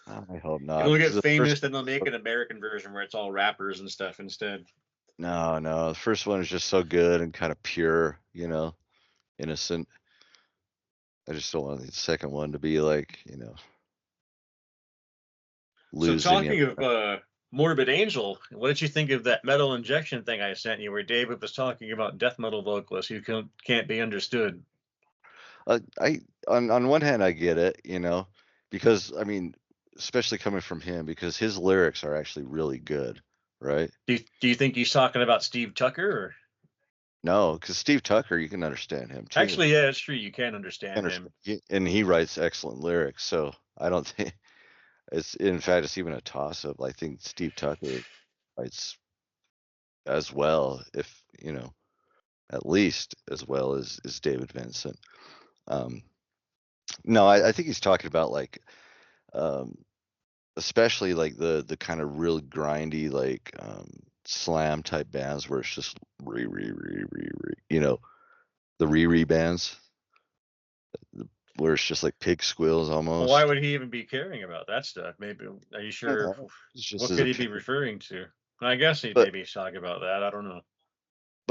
I hope not, It'll get because the first. famous, then they'll make an American version where it's all rappers and stuff instead. No, the first one is just so good and kind of pure, innocent. I just don't want the second one to be like, So losing you. talking of Morbid Angel, what did you think of that metal injection thing I sent you, where David was talking about death metal vocalists who can't be understood? I on one hand I get it, because I mean, especially coming from him, because his lyrics are actually really good, right? Do you think he's talking about Steve Tucker? Or? No, because Steve Tucker, you can understand him too. Actually, yeah, it's true. You can understand him. And he writes excellent lyrics, so I don't think it's, in fact, it's even a toss up. I think Steve Tucker writes as well, if at least as well as David Vincent. Um, no, I think he's talking about like, um, especially like the kind of real grindy, like, slam type bands where it's just the re bands where it's just like pig squeals Well, why almost. would he even be caring about that stuff? Maybe, are you I don't sure? know. It's just What his could he be opinion. referring to? I guess But maybe he's talking about that. I don't know.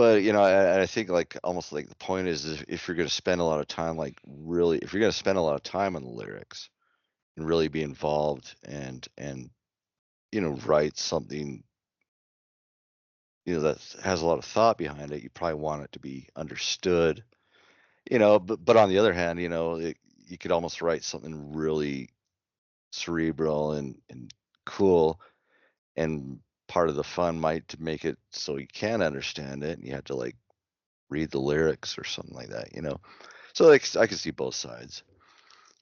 I think like almost like the point is if you're gonna spend a lot of time, like really, if you're gonna spend a lot of time on the lyrics and really be involved and write something that has a lot of thought behind it, you probably want it to be understood. But on the other hand, you could almost write something really cerebral and cool, and part of the fun might to make it so you can understand it, and you have to like read the lyrics or something like that. So like I can see both sides,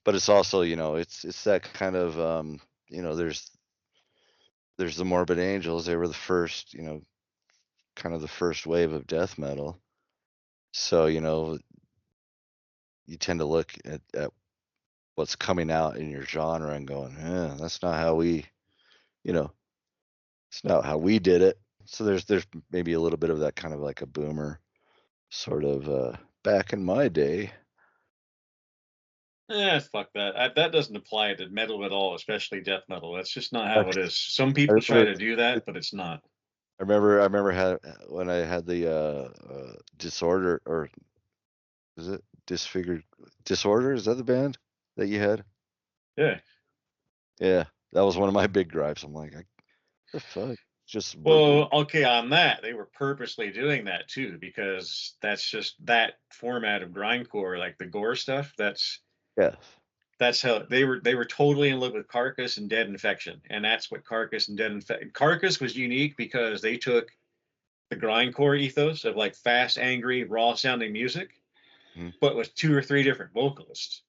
but it's also it's that kind of there's the Morbid Angels. They were the first, kind of the first wave of death metal. So you tend to look at what's coming out in your genre and going, that's not how you know it's not how we did it. So there's maybe a little bit of that kind of like a boomer sort of back in my day. Fuck that. That doesn't apply to metal at all, especially death metal. That's just not I how it is. Some I people try remember to do that, but it's not. when I had the disorder, or is it disfigured disorder? Is that the band that you had? Yeah. Yeah, that was one of my big gripes. I'm like, the fuck, just Well, okay, on that, they were purposely doing that too, because that's just that format of grindcore, like the gore stuff. yeah. That's how they were totally in love with Carcass and Dead Infection, and that's what Carcass and Dead Infection. Carcass was unique because they took the grindcore ethos of like fast, angry, raw sounding music, Mm-hmm. but with 2 or 3 different vocalists.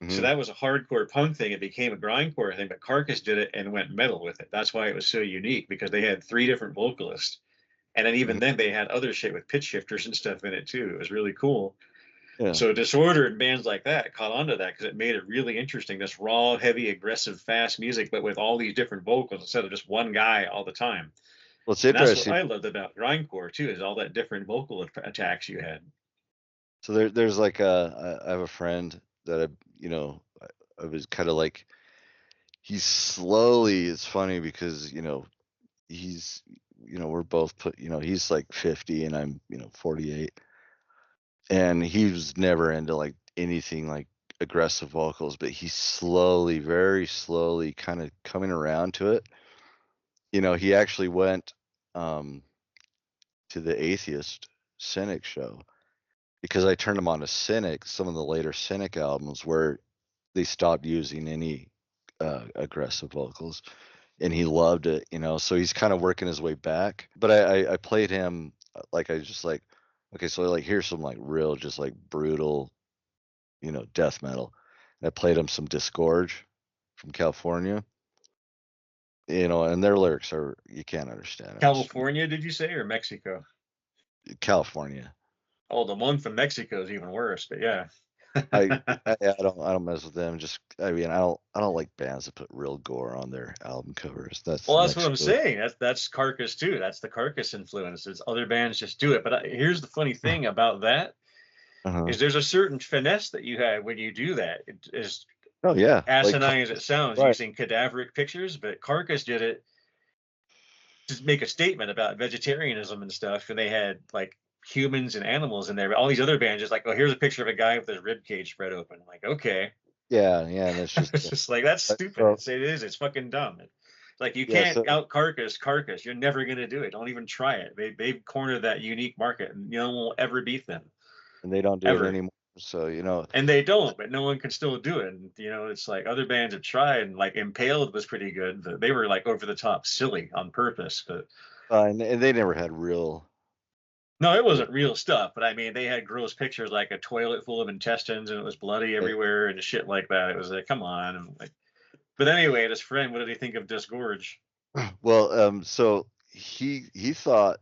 So Mm-hmm. that was a hardcore punk thing. It became a grindcore thing, but Carcass did it and went metal with it. That's why it was so unique, because they had 3 different vocalists. And then even Mm-hmm. then they had other shit with pitch shifters and stuff in it too. It was really cool. Yeah. So Disorder and bands like that caught on to that because it made it really interesting. This raw, heavy, aggressive, fast music, but with all these different vocals instead of just one guy all the time. Well, it's And that's what interesting. I loved about grindcore too, is all that different vocal attacks you had. So there's like I have a friend that I was kind of like, he's slowly. It's funny because he's we're both he's like 50 and I'm 48, and he was never into like anything like aggressive vocals, but he's slowly, very slowly, kind of coming around to it. He actually went um to the Atheist Cynic show because I turned him on to Cynic, some of the later Cynic albums where they stopped using any aggressive vocals, and he loved it. So he's kind of working his way back. But I played him, like, I just like, okay, so like here's some like real, just like brutal, death metal. And I played him some Disgorge from California, and their lyrics are, you can't understand them. It's California, did you say, or Mexico? California. Oh, the one from Mexico is even worse, but yeah. I don't mess with them. Just, I mean, I don't like bands that put real gore on their album covers. That's Well, the that's what next I'm move. saying. That's Carcass too. That's the Carcass influence. It's other bands just do it. But here's the funny thing about that Uh-huh. is there's a certain finesse that you have when you do that. It is Oh yeah, like asinine as it sounds, right. using cadaveric pictures, but Carcass did it to make a statement about vegetarianism and stuff, and they had like humans and animals in there. But all these other bands just like, oh, here's a picture of a guy with his rib cage spread open. I'm like, okay. Yeah, and it's just It's just like, that's stupid. so It's fucking dumb. It's like, you yeah, can't so out Carcass. You're never gonna do it. Don't even try it. They've cornered that unique market, and no one will ever beat them, and they don't do it ever. anymore. So And they don't, but no one can still do it. And it's like other bands have tried, and like Impaled was pretty good, but they were like over the top silly on purpose. But and they never had real. no, it wasn't real stuff. But I mean, they had gross pictures like a toilet full of intestines, and it was bloody everywhere and shit like that. It was like, come on. And like, but anyway, this friend, what did he think of Disgorge? Well, so he thought,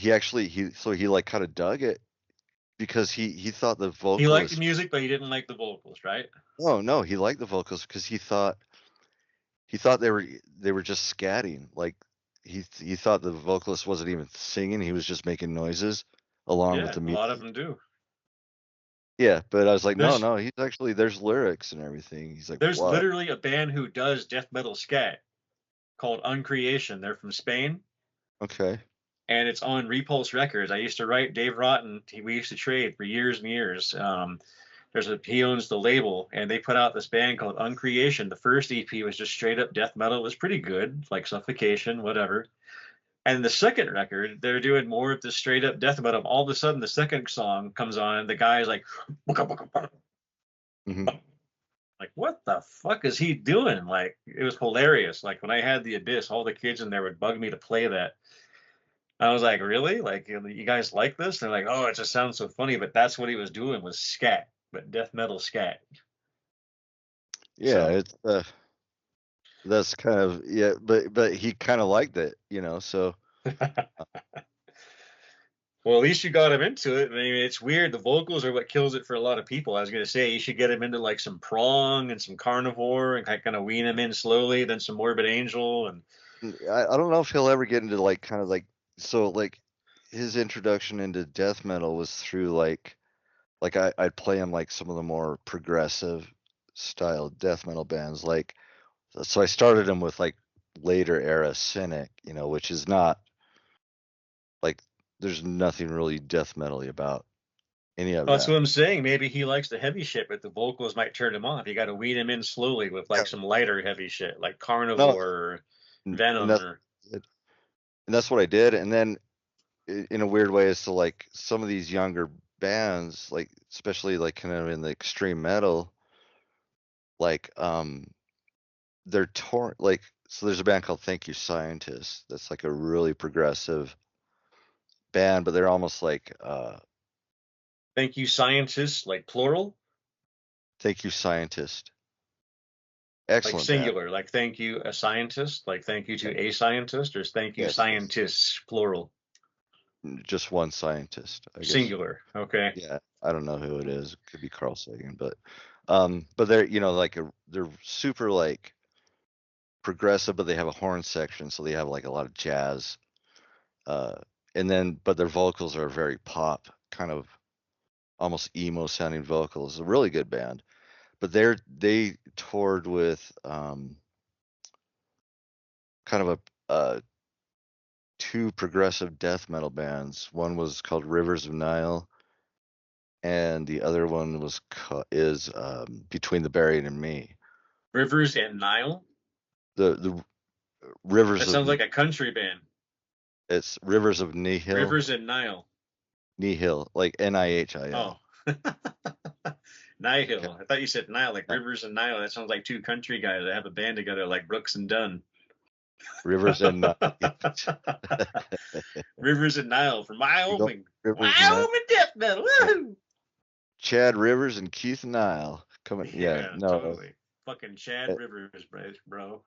he like kind of dug it because he thought the He liked the vocalist. music, but he didn't like the vocals, right? Oh no, he liked the vocals because he thought they were just scatting. Like he thought the vocalist wasn't even singing; he was just making noises along with Yeah, the a lot of music. them do. Yeah, but I was like, no, There's no, there's lyrics and everything. He's like, there's what? literally a band who does death metal scat called Uncreation. They're from Spain, Okay. and it's on Repulse Records. I used to write Dave Rotten. We used to trade for years and years. He owns the label, and they put out this band called Uncreation. The first EP was just straight up death metal. It was pretty good, like Suffocation, whatever. And the second record, they're doing more of the straight up death metal. All of a sudden, the second song comes on, and the guy's like, Mm-hmm. like, what the fuck is he doing? Like, it was hilarious. Like, when I had the Abyss, all the kids in there would bug me to play that. I was like, really? Like, you guys like this? And they're like, oh, it just sounds so funny. But that's what he was doing, was scat, but death metal scat. Yeah, So, it's that's kind of, yeah, but he kind of liked it, so well, at least you got him into it. I mean, it's weird. The vocals are what kills it for a lot of people. I was going to say you should get him into like some prong and some carnivore and kind of wean him in slowly, then some morbid angel. And I don't know if he'll ever get into like kind of like, so like his introduction into death metal was through like I'd play him like some of the more progressive style death metal bands, like, so I started him with like later era Cynic, which is not like, there's nothing really death metal-y about any of that's that. what I'm saying. Maybe he likes the heavy shit, but the vocals might turn him off. You got to wean him in slowly with like Yeah. some lighter heavy shit, like No, carnivore or and venom that's or. and that's what I did. And then in a weird way, is to like some of these younger bands, like especially like kind of in the extreme metal, like they're torn, like, so there's a band called Thank You Scientist that's like a really progressive band, but they're almost like Thank you, scientists, like plural, Thank You Scientist. like Excellent band. singular, like thank you, a scientist, like thank you to a scientist, or is thank you, Yes, scientists, plural, just one scientist, I guess. singular. Okay. Yeah, I don't know who it is. It could be Carl Sagan, but they're, like they're super like progressive, but they have a horn section, so they have like a lot of jazz. Uh, and then, but their vocals are very pop, kind of almost emo sounding vocals. A really good band. But they toured with kind of two progressive death metal bands. One was called Rivers of Nile, and the other one is Between the Buried and Me. Rivers and Nile. The Rivers That of sounds like a country band. It's Rivers of Nihil, Rivers and Nile. Nihil, like Nihil. Oh. Nihil. I thought you said Nile, like No, Rivers and Nile. That sounds like two country guys that have a band together, like Brooks and Dunn. Rivers and Nile. Rivers and Nile from Wyoming. Rivers and Nile. Wyoming death metal. Woo! Chad Rivers and Keith Nile coming. Yeah, Yeah, no. totally. Fucking Chad Rivers, bro.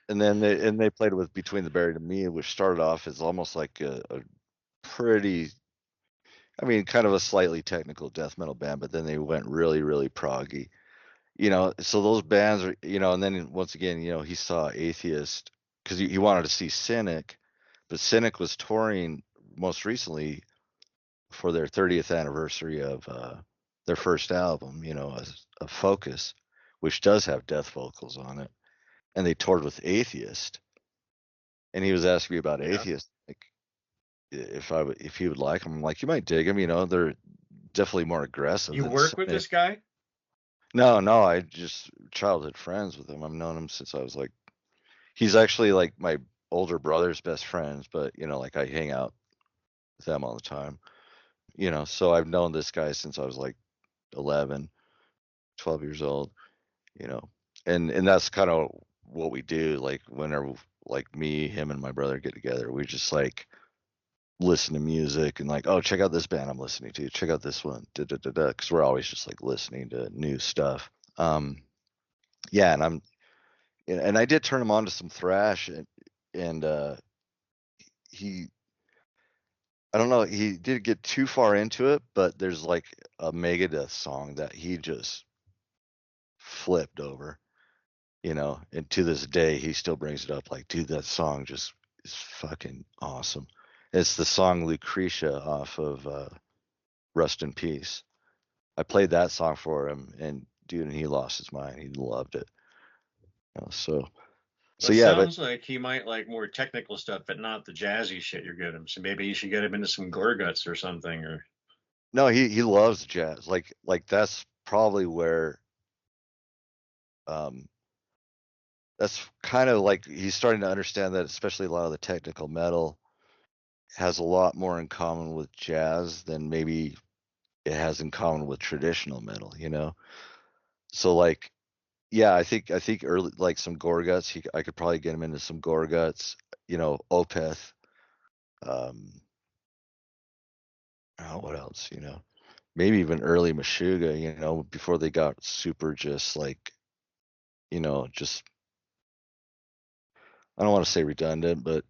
And then they played with Between the Buried and Me, which started off as almost like a pretty, I mean, kind of a slightly technical death metal band, but then they went really, really proggy. So those bands are, and then once again, he saw Atheist because he wanted to see Cynic, but Cynic was touring most recently for their 30th anniversary of their first album, a Focus, which does have death vocals on it. And they toured with Atheist. And he was asking me about Yeah. Atheist, like if he would like them. I'm like, you might dig them, they're definitely more aggressive You than work with Cynic. this guy? No, I just childhood friends with him. I've known him since I was like, he's actually like my older brother's best friends, but like I hang out with them all the time. So I've known this guy since I was like 11, 12 years old, you know. And that's kind of what we do, like whenever like me, him and my brother get together, we just like listen to music and like, oh, check out this band I'm listening to, check out this one, because we're always just like listening to new stuff. Yeah, and I did turn him on to some thrash, and he, I don't know, he didn't get too far into it, but there's like a Megadeth song that he just flipped over, and to this day he still brings it up like, dude, that song just is fucking awesome. It's the song Lucretia off of Rust in Peace. I played that song for him, and dude, and he lost his mind. He loved it. So It yeah, but sounds like he might like more technical stuff, but not the jazzy shit you're getting him. So maybe you should get him into some Gorguts or something. Or no, he loves jazz. Like that's probably where um that's kind of like he's starting to understand that, especially a lot of the technical metal. has a lot more in common with jazz than maybe it has in common with traditional metal, you know? So like, yeah, I think early like some Gorguts, I could probably get him into some Gorguts, you know, Opeth, um, what else, you know? Maybe even early Meshuggah, you know, before they got super just like, you know, just I don't want to say redundant, but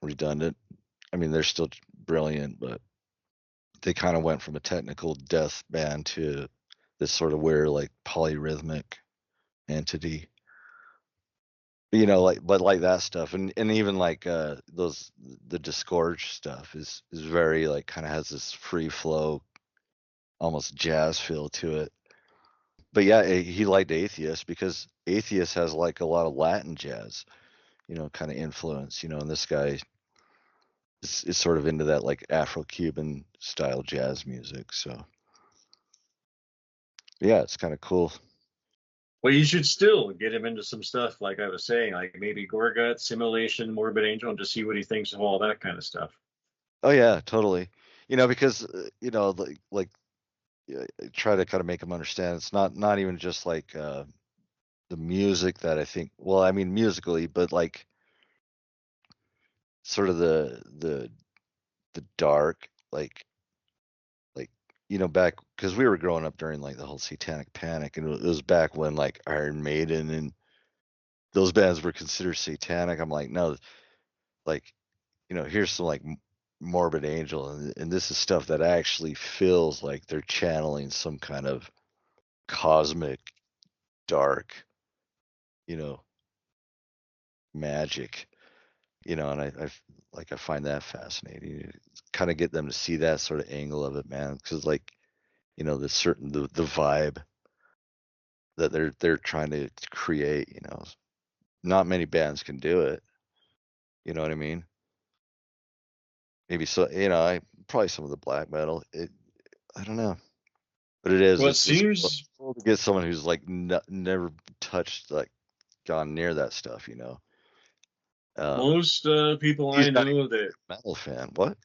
redundant. I mean, they're still brilliant, but they kind of went from a technical death band to this sort of weird like polyrhythmic entity. You know, like but like that stuff, and even like those the Disgorge stuff is very like kind of has this free flow, almost jazz feel to it. But yeah, he liked Atheist because Atheist has like a lot of Latin jazz, you know, kind of influence, you know, and this guy is sort of into that like Afro-Cuban style jazz music. So yeah, it's kind of cool. Well, you should still get him into some stuff, like I was saying, like maybe Gorgut, Simulation, Morbid Angel, and just see what he thinks of all that kind of stuff. Oh yeah, totally. You know, because you know, like yeah, try to kind of make them understand it's not even just like the music that I think. Well, I mean musically, but like sort of the dark, like you know, back because we were growing up during like the whole Satanic Panic, and it was back when like Iron Maiden and those bands were considered satanic. I'm like, no, like you know, here's some like Morbid Angel, and this is stuff that actually feels like they're channeling some kind of cosmic dark, you know, magic, you know, and like I find that fascinating. Kind of get them to see that sort of angle of it, man, because like you know, the vibe that they're trying to create, you know, not many bands can do it. You know what I mean? Maybe so, you know, I probably some of the black metal. I don't know, but Well, it it's cool seems cool to get someone who's like never touched like gone near that stuff, you know. Um, most people he's I not even know that a metal fan. What?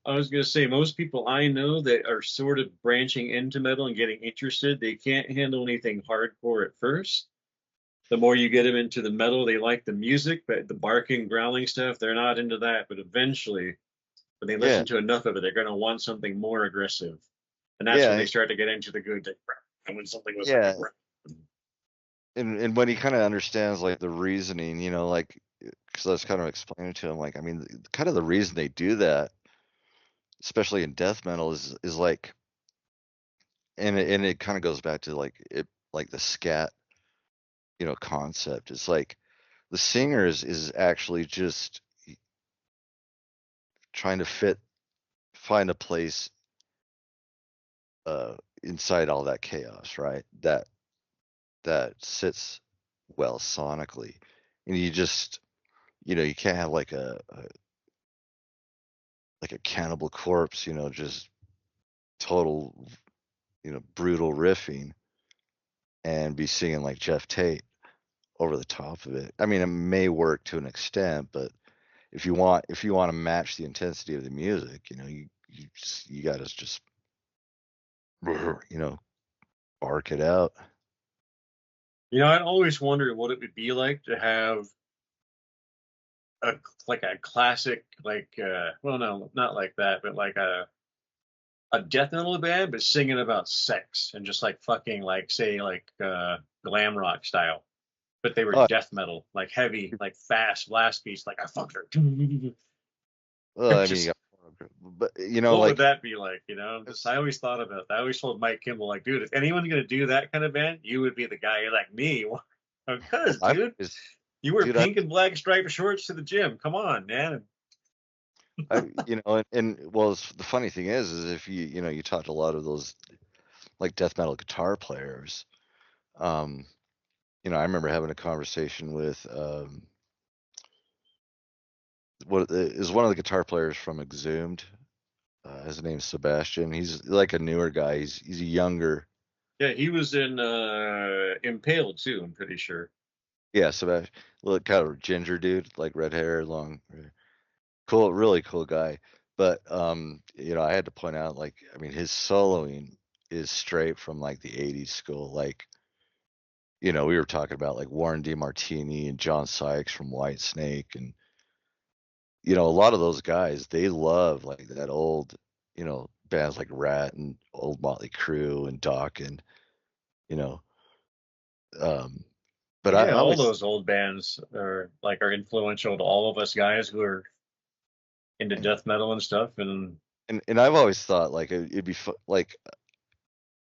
I was going to say, most people I know that are sort of branching into metal and getting interested, they can't handle anything hardcore at first. The more you get them into the metal, they like the music, but the barking, growling stuff, they're not into that. But eventually, when they Yeah, listen to enough of it, they're going to want something more aggressive. And that's when yeah, they start to get into the good. And when something was like, yeah. And when he kind of understands like the reasoning, you know, like because I was kind of explaining to him, like, I mean, kind of the reason they do that, especially in death metal, is like, and it kind of goes back to like it, like the scat, you know, concept. It's like the singer is actually just trying to find a place inside all that chaos, right? That sits well sonically, and you just, you know, you can't have like a Cannibal Corpse, you know, just total, you know, brutal riffing and be singing like Jeff Tate over the top of it. I mean, it may work to an extent, but if you want to match the intensity of the music, you know, you got to just you know, bark it out. I always wondered what it would be like to have a like a classic, like well, no, not like that, but like a death metal band, but singing about sex and just like fucking, like say like glam rock style, but they were Oh, death metal, like heavy, like fast blast beats, like I fucked her. well, I mean, Just but you know, what would like that be like? Just it's, I always thought about that. I always told Mike Kimball, like, dude, if anyone's gonna do that kind of band, you would be the guy. You're like me, because I've dude, always, you wear dude, pink and black striped shorts to the gym. Come on, man. you know, well, the funny thing is if you know, you talk to a lot of those like death metal guitar players, um, you know, I remember having a conversation with what is one of the guitar players from Exhumed. His name's Sebastian. He's like a newer guy. He's a younger. Yeah, he was in Impaled too. I'm pretty sure. Yeah, Sebastian. Look, kind of ginger dude, like red hair, long hair. Cool, really cool guy. But you know, I had to point out, like, I mean, his soloing is straight from like the '80s school. Like, you know, we were talking about like Warren DeMartini and John Sykes from Whitesnake, and you know, a lot of those guys, they love like that old, you know, bands like Rat and old Motley Crue and Doc, and you know, um, but I Yeah, all always those old bands are influential to all of us guys who are into and, death metal and stuff. And and I've always thought like it'd be like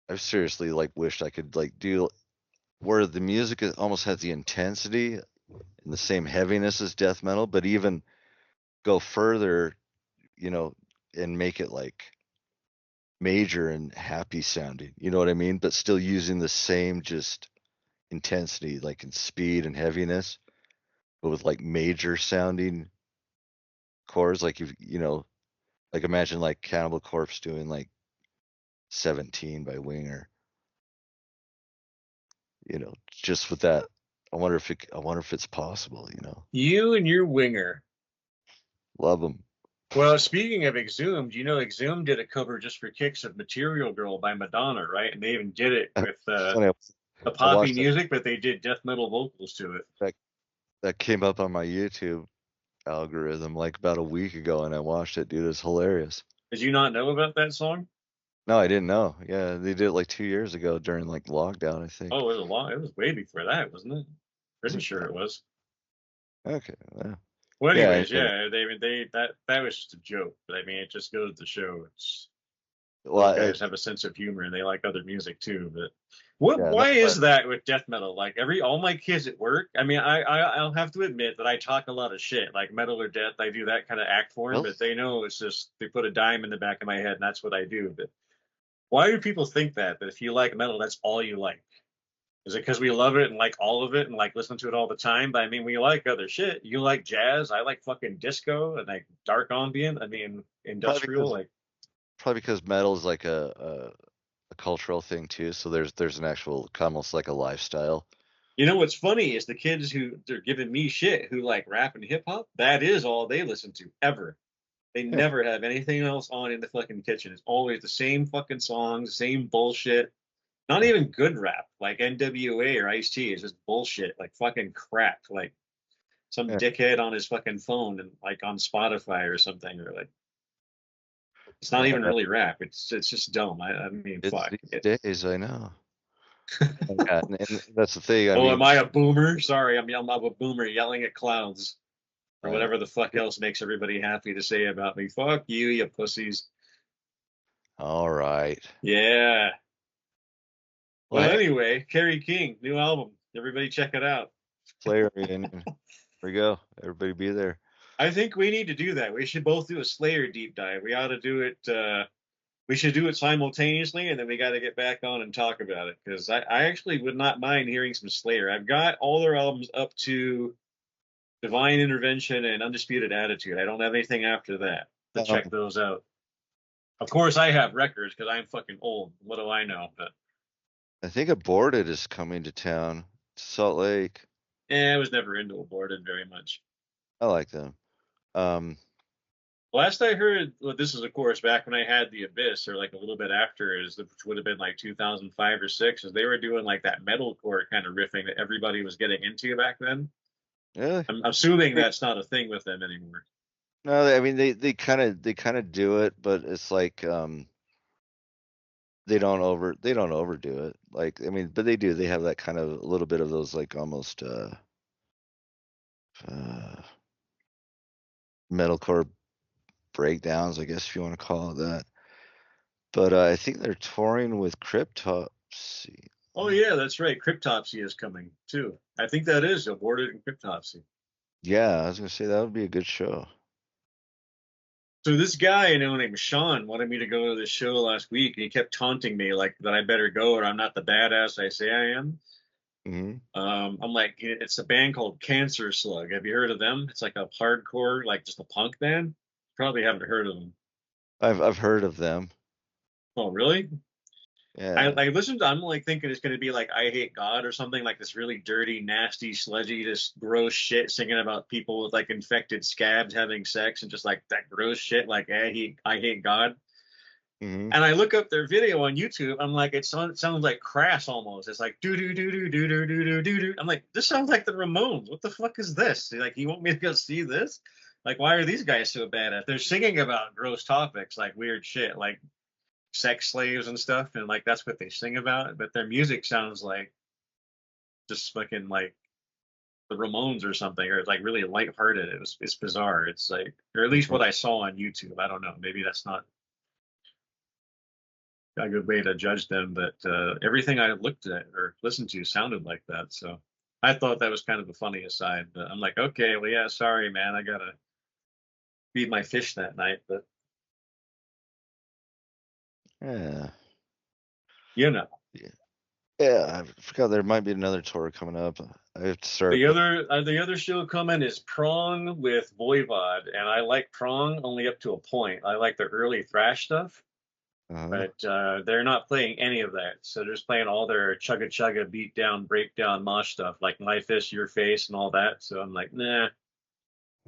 I've seriously like wished I could like do where the music almost has the intensity and the same heaviness as death metal, but even go further, you know, and make it like major and happy sounding. You know what I mean? But still using the same just intensity, like in speed and heaviness, but with like major sounding chords. Like you know, like imagine like Cannibal Corpse doing like 17 by Winger. You know, just with that. I wonder if it's possible. You know, you and your winger. love them. Well, speaking of Exhumed, you know Exhumed did a cover just for kicks of Material Girl by Madonna, right? And they even did it with Funny, the I poppy watched music, but they did death metal vocals to it. that that came up on my YouTube algorithm like about a week ago, and I watched it. Dude, it's hilarious. Did you not know about that song? No, I didn't know. Yeah, they did it like 2 years ago during like lockdown, I Oh, think. it was a long. It was way before that, wasn't it? Was Pretty it? sure it was. Okay. Well, Well, yeah. anyways, yeah, they that was just a joke, but I mean, it just goes to show it's Well, those guys have a sense of humor and they like other music too. But what? yeah, Why that's why. is that with death metal? Like all my kids at work. I mean, I'll have to admit that I talk a lot of shit, like metal or death. I do that kind of act for them, Really? but they know it's just they put a dime in the back of my head and that's what I do. But why do people think that if you like metal, that's all you like? Is it because we love it and like all of it and like listen to it all the time? But I mean, we like other shit. You like jazz. I like fucking disco and like dark ambient. I mean, Probably industrial. because Like, metal is like a cultural thing too. So there's an actual almost like a lifestyle. you know what's funny is the kids who they're giving me shit who like rap and hip hop. That is all they listen to ever. They Yeah. never have anything else on in the fucking kitchen. It's always the same fucking songs, same bullshit. Not even good rap like NWA or Ice T. It's just bullshit, like fucking crap. Like some Yeah. dickhead on his fucking phone and like on Spotify or something, or like it's not even Yeah. really rap. It's just dumb. I mean, It's fuck. these days, I know. Yeah, and that's the thing. I Oh, am mean, I a boomer? Sorry, I'm a boomer yelling at clouds or uh, whatever the fuck else makes everybody happy to say about me. Fuck you, you pussies. all right. Yeah. Well, Well, hey, anyway, Kerry King, new album. Everybody check it out. Slayer reunion. Here we go. Everybody be there. I think we need to do that. We should both do a Slayer deep dive. We ought to do it. We should do it simultaneously, and then we got to get back on and talk about it because I actually would not mind hearing some Slayer. I've got all their albums up to Divine Intervention and Undisputed Attitude. I don't have anything after that to check Um, those out. Of course, I have records because I'm fucking old. What do I know? But I think Aborted is coming to town, Salt Lake. I was never into Aborted very much. I like them. Um, Last I heard, well, this is of course back when I had the Abyss, or like a little bit after, which would have been like 2005 or six, is they were doing like that metalcore kind of riffing that everybody was getting into back then. yeah. I'm assuming that's not a thing with them anymore. No, I mean they kind of do it, but it's like they don't overdo it. Like I mean, but they do. They have that kind of a little bit of those like almost uh metalcore breakdowns, I guess if you want to call it that. But I think they're touring with Cryptopsy. Oh yeah, that's right. Cryptopsy is coming too. I think that is Aborted and Cryptopsy. Yeah, I was gonna say that would be a good show. So this guy I know named Sean wanted me to go to this show last week, and he kept taunting me like that I better go or I'm not the badass I say I am. Hmm. I'm like, it's a band called Cancer Slug. Have you heard of them? It's like a hardcore, like just a punk band. Probably haven't heard of them. I've heard of them. Oh, really? Yeah. I listened to, I'm like thinking it's going to be like I Hate God or something, like this really dirty, nasty, sludgy, just gross shit singing about people with like infected scabs having sex and just like that gross shit, like I hate God. Hmm. And I look up their video on YouTube. I'm like, it sounds like Crass almost. It's like do do do do do do do do do do. I'm like, this sounds like the Ramones. What the fuck is this? Like, you want me to go see this? Like, why are these guys so bad at? They're singing about gross topics like weird shit, like sex slaves and stuff, and like that's what they sing about. But their music sounds like just fucking like the Ramones or something, or it's like really lighthearted. It's bizarre. It's like, or at least what I saw on YouTube. I don't know. Maybe that's not a good way to judge them, but everything I looked at or listened to sounded like that. So I thought that was kind of a funny aside. But I'm like, okay, well, yeah, sorry, man, I gotta feed my fish that night. But Yeah. you know, Yeah. Yeah. I forgot there might be another tour coming up. I have to start. the other show coming is Prong with Voivod, and I like Prong only up to a point. I like the early thrash stuff. Uh-huh. But they're not playing any of that. So they're just playing all their chugga chugga, beat down, breakdown, mosh stuff like My Fist, Your Face, and all that. So I'm like, nah,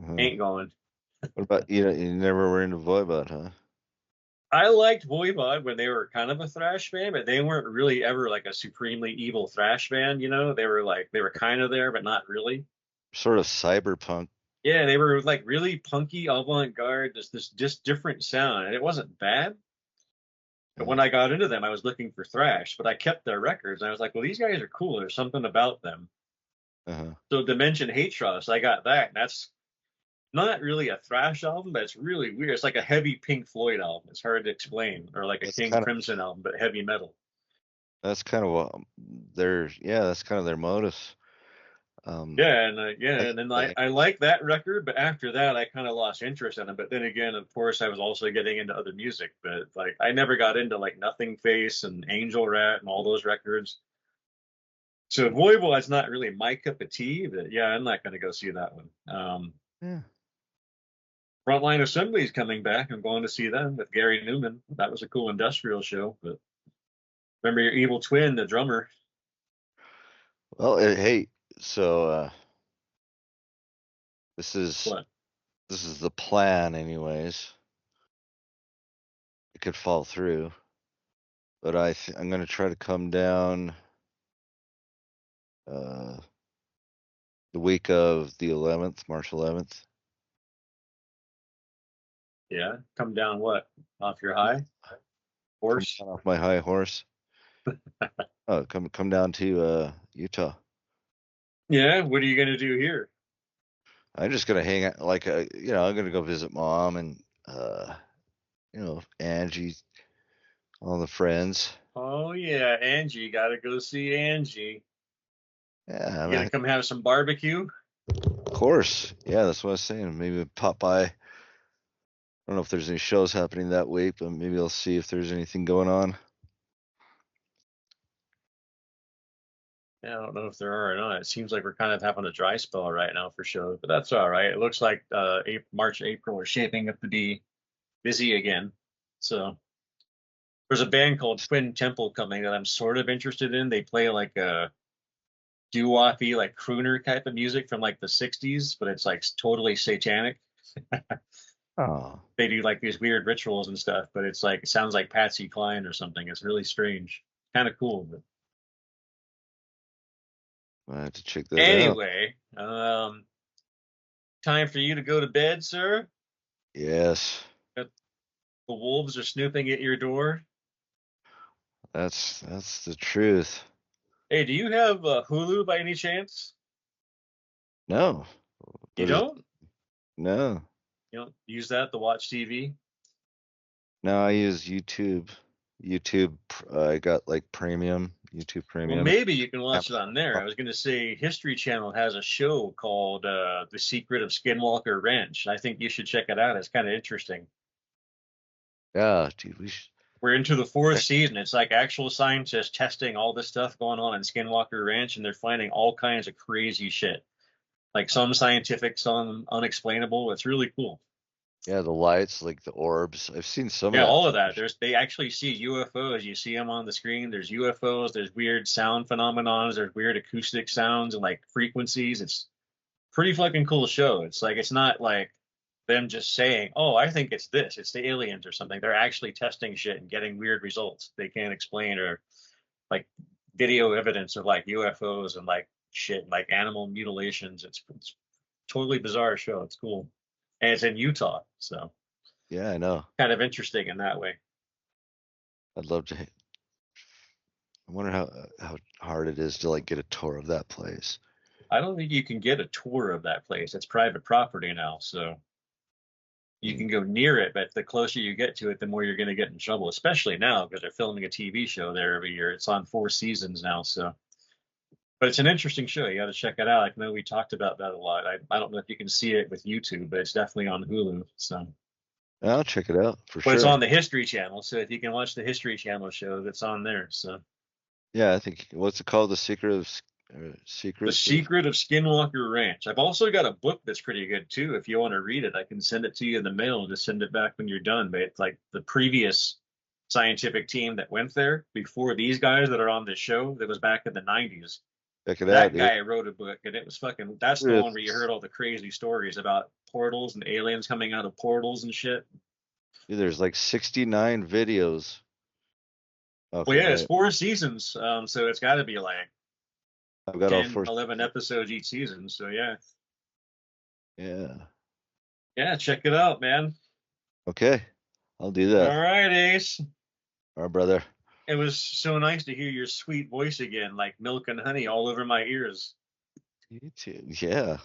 Uh-huh. ain't going. What about you? You never were into Voivod, huh? I liked Voivod when they were kind of a thrash band, but they weren't really ever like a supremely evil thrash band. You know, they were kind of there, but not really. Sort of cyberpunk. Yeah, they were like really punky, avant-garde, this just different sound, and it wasn't bad. But Uh, when I got into them, I was looking for thrash, but I kept their records, and I was like, well, these guys are cool. There's something about them. uh-huh. So Dimension Hate Trust, I got that. And that's not really a thrash album, but it's really weird. It's like a heavy Pink Floyd album. It's hard to explain, or like a That's King kind of Crimson album, but heavy metal. what that's kind of their modus. Um, Yeah, I and then think I like that record, but after that, I kind of lost interest in it. But then again, of course, I was also getting into other music. But like, I never got into like Nothing Face and Angel Rat and all those records. So Voivod's not really my cup of tea. But yeah, I'm not going to go see that one. yeah. Frontline Assembly is coming back. I'm going to see them with Gary Newman. That was a cool industrial show. But remember your evil twin, the drummer. Well, hey, so this is What? this is the plan, anyways. It could fall through, but I'm gonna try to come down uh the week of the 11th, March 11th. Yeah, come down what? Off your high Come horse? down off my high horse. Oh, come down to Utah. Yeah. What are you going to do here? I'm just gonna hang out, like I'm gonna go visit mom and Angie, all the friends. Oh yeah, Angie. Got to go see Angie. Yeah, You gonna come have some barbecue? of course. Yeah, that's what I was saying. Maybe pop by. I don't know if there's any shows happening that week, but maybe I'll see if there's anything going on. Yeah, I don't know if there are or not. It seems like we're kind of having a dry spell right now for shows, but that's all right. It looks like March, April are shaping up to be busy again. So there's a band called Twin Temple coming that I'm sort of interested in. They play like a doo-woppy, like crooner type of music from like the '60s, but it's like totally satanic. Oh, They do like these weird rituals and stuff, but it's like it sounds like Patsy Cline or something. It's really strange, kind of cool. But I have to check that out. anyway, time for you to go to bed, sir. Yes, The wolves are snooping at your door. that's the truth. Hey, do you have Hulu by any chance? No, You what is don't? no, You don't use that to watch TV? no. I use YouTube. YouTube. I got like premium, YouTube Well, Premium. maybe you can watch it Amazon on there. I Prime. was going to say History Channel has a show called The Secret of Skinwalker Ranch. I think you should check it out. It's kind of interesting. Yeah, dude. We're into the fourth season. It's like actual scientists testing all this stuff going on in Skinwalker Ranch, and they're finding all kinds of crazy shit. Like some scientific, some unexplainable. It's really cool. Yeah, the lights, like the orbs. I've seen some of Yeah, that all of that. footage. They actually see UFOs. You see them on the screen. There's UFOs. There's weird sound phenomenons. There's weird acoustic sounds and like frequencies. It's pretty fucking cool show. It's like it's not like them just saying, "Oh, I think it's this. It's the aliens or something." They're actually testing shit and getting weird results they can't explain, or like video evidence of like UFOs and like shit, like animal mutilations. It's totally bizarre show. It's cool, and it's in Utah, so Yeah, I know. kind of interesting in that way. I'd love to. I wonder how hard it is to like get a tour of that place. I don't think you can get a tour of that place. It's private property now, so you can go near it, but the closer you get to it, the more you're going to get in trouble, especially now because they're filming a TV show there every year. It's on 4 seasons now, so. But it's an interesting show. You got to check it out. I know we talked about that a lot. I don't know if you can see it with YouTube, but it's definitely on Hulu. So, I'll check it out for but it's sure. on the History Channel. So if you can watch the History Channel show, that's on there. So Yeah, I think what's it called? The the Secrets of. Secret of Skinwalker Ranch. I've also got a book that's pretty good too. If you want to read it, I can send it to you in the mail. Just send it back when you're done. But it's like the previous scientific team that went there before these guys that are on this show. That was back in the 90s. Check it That out, dude. guy wrote a book, and it was fucking. That's the one where you heard all the crazy stories about portals and aliens coming out of portals and shit. Dude, there's like 69 videos. Well, yeah, it's 4 seasons, so it's got to be like I've got all 10, four. 11 episodes each season. So yeah, Yeah. check it out, man. Okay, I'll do All that. right, Ace. All right, brother. It was so nice to hear your sweet voice again, like milk and honey all over my ears. You too. Yeah.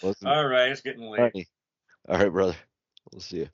Wasn't All right, it's getting late. funny. All right, brother. We'll see you.